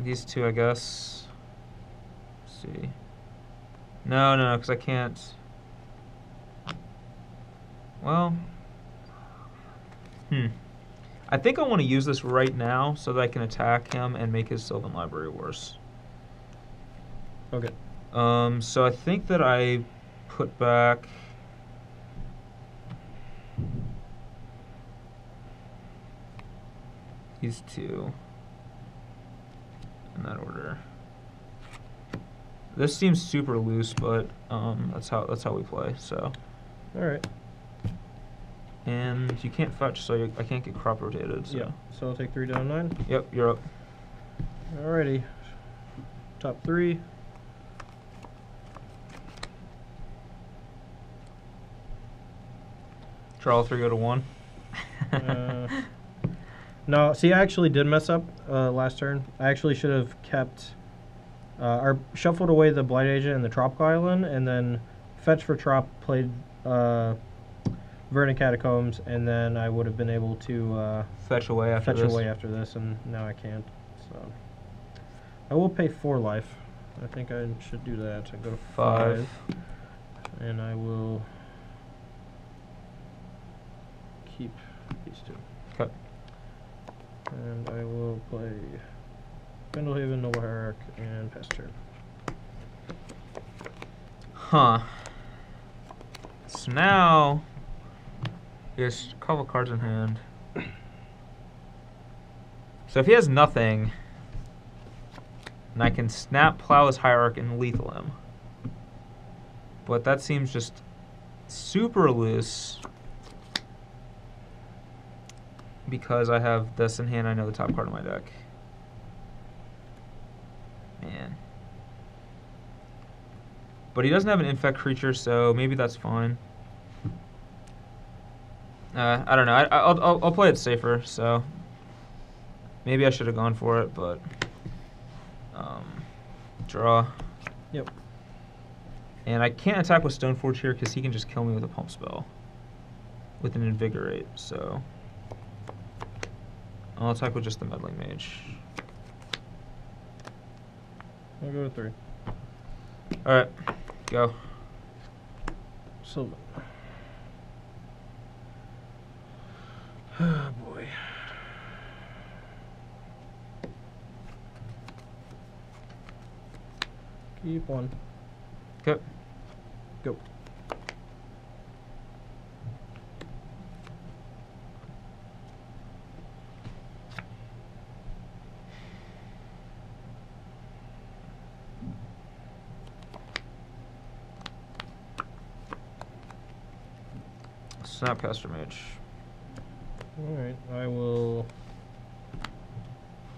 These 2, I guess. Let's see. No, because I can't. Well. I think I want to use this right now so that I can attack him and make his Sylvan Library worse. Okay. So I think that I put back. These 2. In that order. This seems super loose, but that's how we play. So. All right. And you can't fetch, so I can't get crop rotated. So. Yeah. So I'll take 3 down 9. Yep, you're up. Alrighty. Top 3. Draw all 3, go to 1. No, see, I actually did mess up last turn. I actually should have kept, or shuffled away the Blight Agent and the Tropical Island, and then fetch for Trop, played Vernon Catacombs, and then I would have been able to fetch away after this, and now I can't. So I will pay 4 life. I think I should do that. I go to 5, and I will keep these 2. Okay. And I will play Pendlehaven, Noble Hierarch, and pass turn. Huh. So now Yes, a couple cards in hand. So if he has nothing, and I can snap, plow his Hierarch, and lethal him. But that seems just super loose. Because I have this in hand, I know the top card of my deck. Man. But he doesn't have an infect creature, so maybe that's fine. I don't know. I'll play it safer, so maybe I should have gone for it, but draw. Yep. And I can't attack with Stoneforge here because he can just kill me with a pump spell with an Invigorate, so I'll attack with just the Meddling Mage. I'll go to 3. Alright, go. Sylvan. Oh boy. Keep 1. Okay. Go. Snapcaster Mage. Alright, I will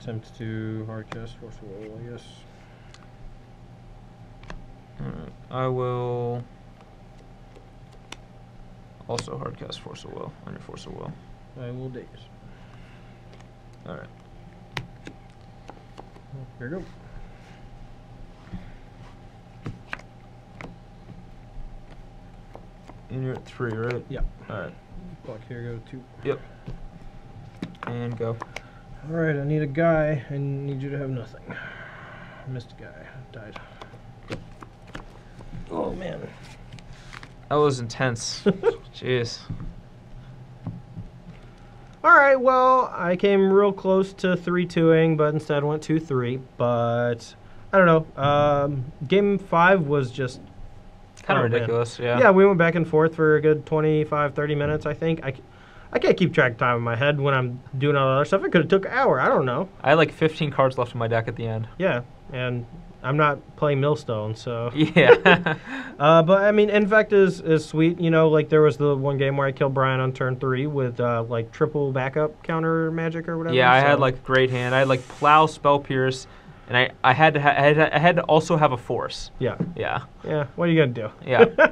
attempt to hardcast Force of Will, I guess. Alright, I will also hardcast Force of Will on your Force of Will. I will daze. Alright. Here we go. And you're at 3, right? Yeah. Alright. Block here, go 2. Yep. And go. Alright, I need a guy. I need you to have nothing. Missed a guy. Died. Oh, man. That was intense. Jeez. Alright, well, I came real close to 3-2ing, but instead went 2-3. But, I don't know. Game 5 was just Kind of ridiculous, man. yeah. Yeah, we went back and forth for a good 25, 30 minutes, I think. I can't keep track of time in my head when I'm doing all that other stuff. It could have took an hour. I don't know. I had like 15 cards left in my deck at the end. Yeah, and I'm not playing Millstone, so. Yeah. But, I mean, Infect is sweet. You know, like there was the one game where I killed Brian on turn 3 with, like, triple backup counter magic or whatever. Yeah, I had like great hand. I had like Plow, Spell Pierce, and I had to also have a Force. Yeah. Yeah. Yeah, what are you going to do? Yeah.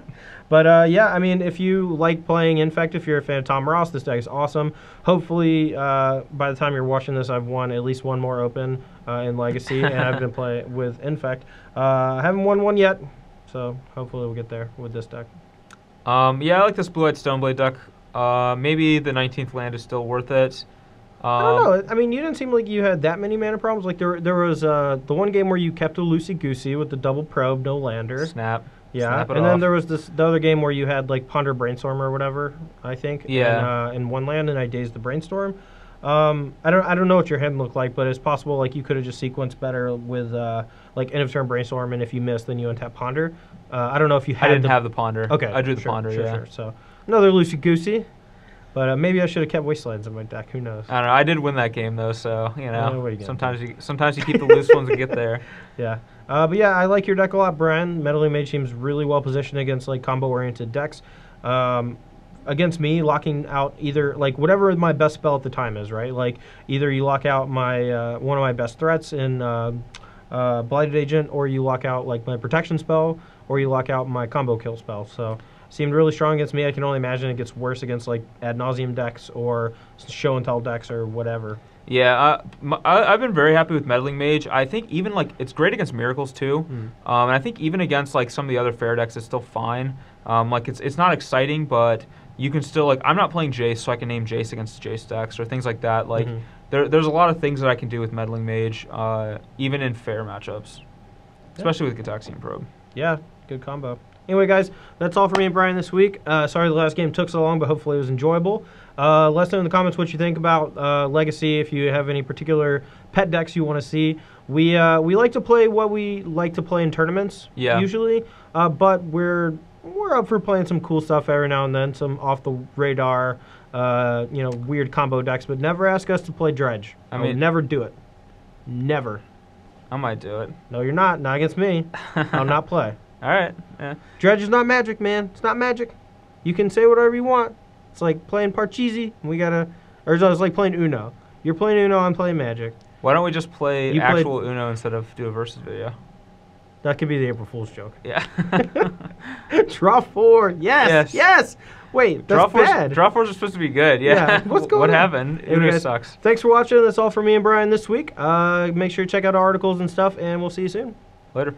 But, yeah, I mean, if you like playing Infect, if you're a fan of Tom Ross, this deck is awesome. Hopefully, by the time you're watching this, I've won at least one more Open in Legacy, and I've been playing with Infect. I haven't won one yet, so hopefully we'll get there with this deck. Yeah, I like this Blue-Eyed Stoneblade deck. Maybe the 19th land is still worth it. I don't know. I mean, you didn't seem like you had that many mana problems. Like, there was the one game where you kept a Loosey-Goosey with the double probe, no lander. Snap. Yeah, Snap it and off. then there was the other game where you had like Ponder Brainstorm or whatever, I think. Yeah. In one land, and I dazed the Brainstorm. I don't know what your hand looked like, but it's possible like you could have just sequenced better with like end of turn Brainstorm, and if you missed, then you untap Ponder. I don't know if you had. I didn't have the Ponder. Okay. I drew the Ponder. Yeah. Sure. So another Loosey Goosey, but maybe I should have kept Wastelands in my deck. Who knows? I don't know. I did win that game though, so you know. What are you gonna sometimes you keep the loose ones and get there. Yeah. But yeah, I like your deck a lot, Brian. Meddling Mage seems really well positioned against like combo-oriented decks. Against me, locking out either like whatever my best spell at the time is, right? Like either you lock out my one of my best threats in Blighted Agent, or you lock out like my protection spell, or you lock out my combo kill spell. So seemed really strong against me. I can only imagine it gets worse against like ad nauseum decks or show and tell decks or whatever. Yeah, I've been very happy with Meddling Mage. I think even like it's great against Miracles too, and I think even against like some of the other fair decks, it's still fine. Like it's not exciting, but you can still like I'm not playing Jace, so I can name Jace against Jace decks or things like that. Like there's a lot of things that I can do with Meddling Mage, even in fair matchups, especially with Gitaxian Probe. Yeah, good combo. Anyway, guys, that's all for me and Brian this week. Sorry the last game took so long, but hopefully it was enjoyable. Let us know in the comments what you think about Legacy, if you have any particular pet decks you want to see. We like to play what we like to play in tournaments, usually, but we're up for playing some cool stuff every now and then, some off-the-radar weird combo decks, but never ask us to play Dredge. I will never do it. Never. I might do it. No, you're not. Not against me. I'll not play. All right. Yeah. Dredge is not Magic, man. It's not Magic. You can say whatever you want. It's like playing Parcheesi. Or it's like playing Uno. You're playing Uno, I'm playing Magic. Why don't we just play actual Uno instead of do a versus video? That could be the April Fool's joke. Yeah. Draw 4. Yes. Wait, that's bad. Draw 4s are supposed to be good. Yeah. What's going on? What happened? Uno sucks. Thanks for watching. That's all for me and Brian this week. Make sure to check out our articles and stuff, and we'll see you soon. Later.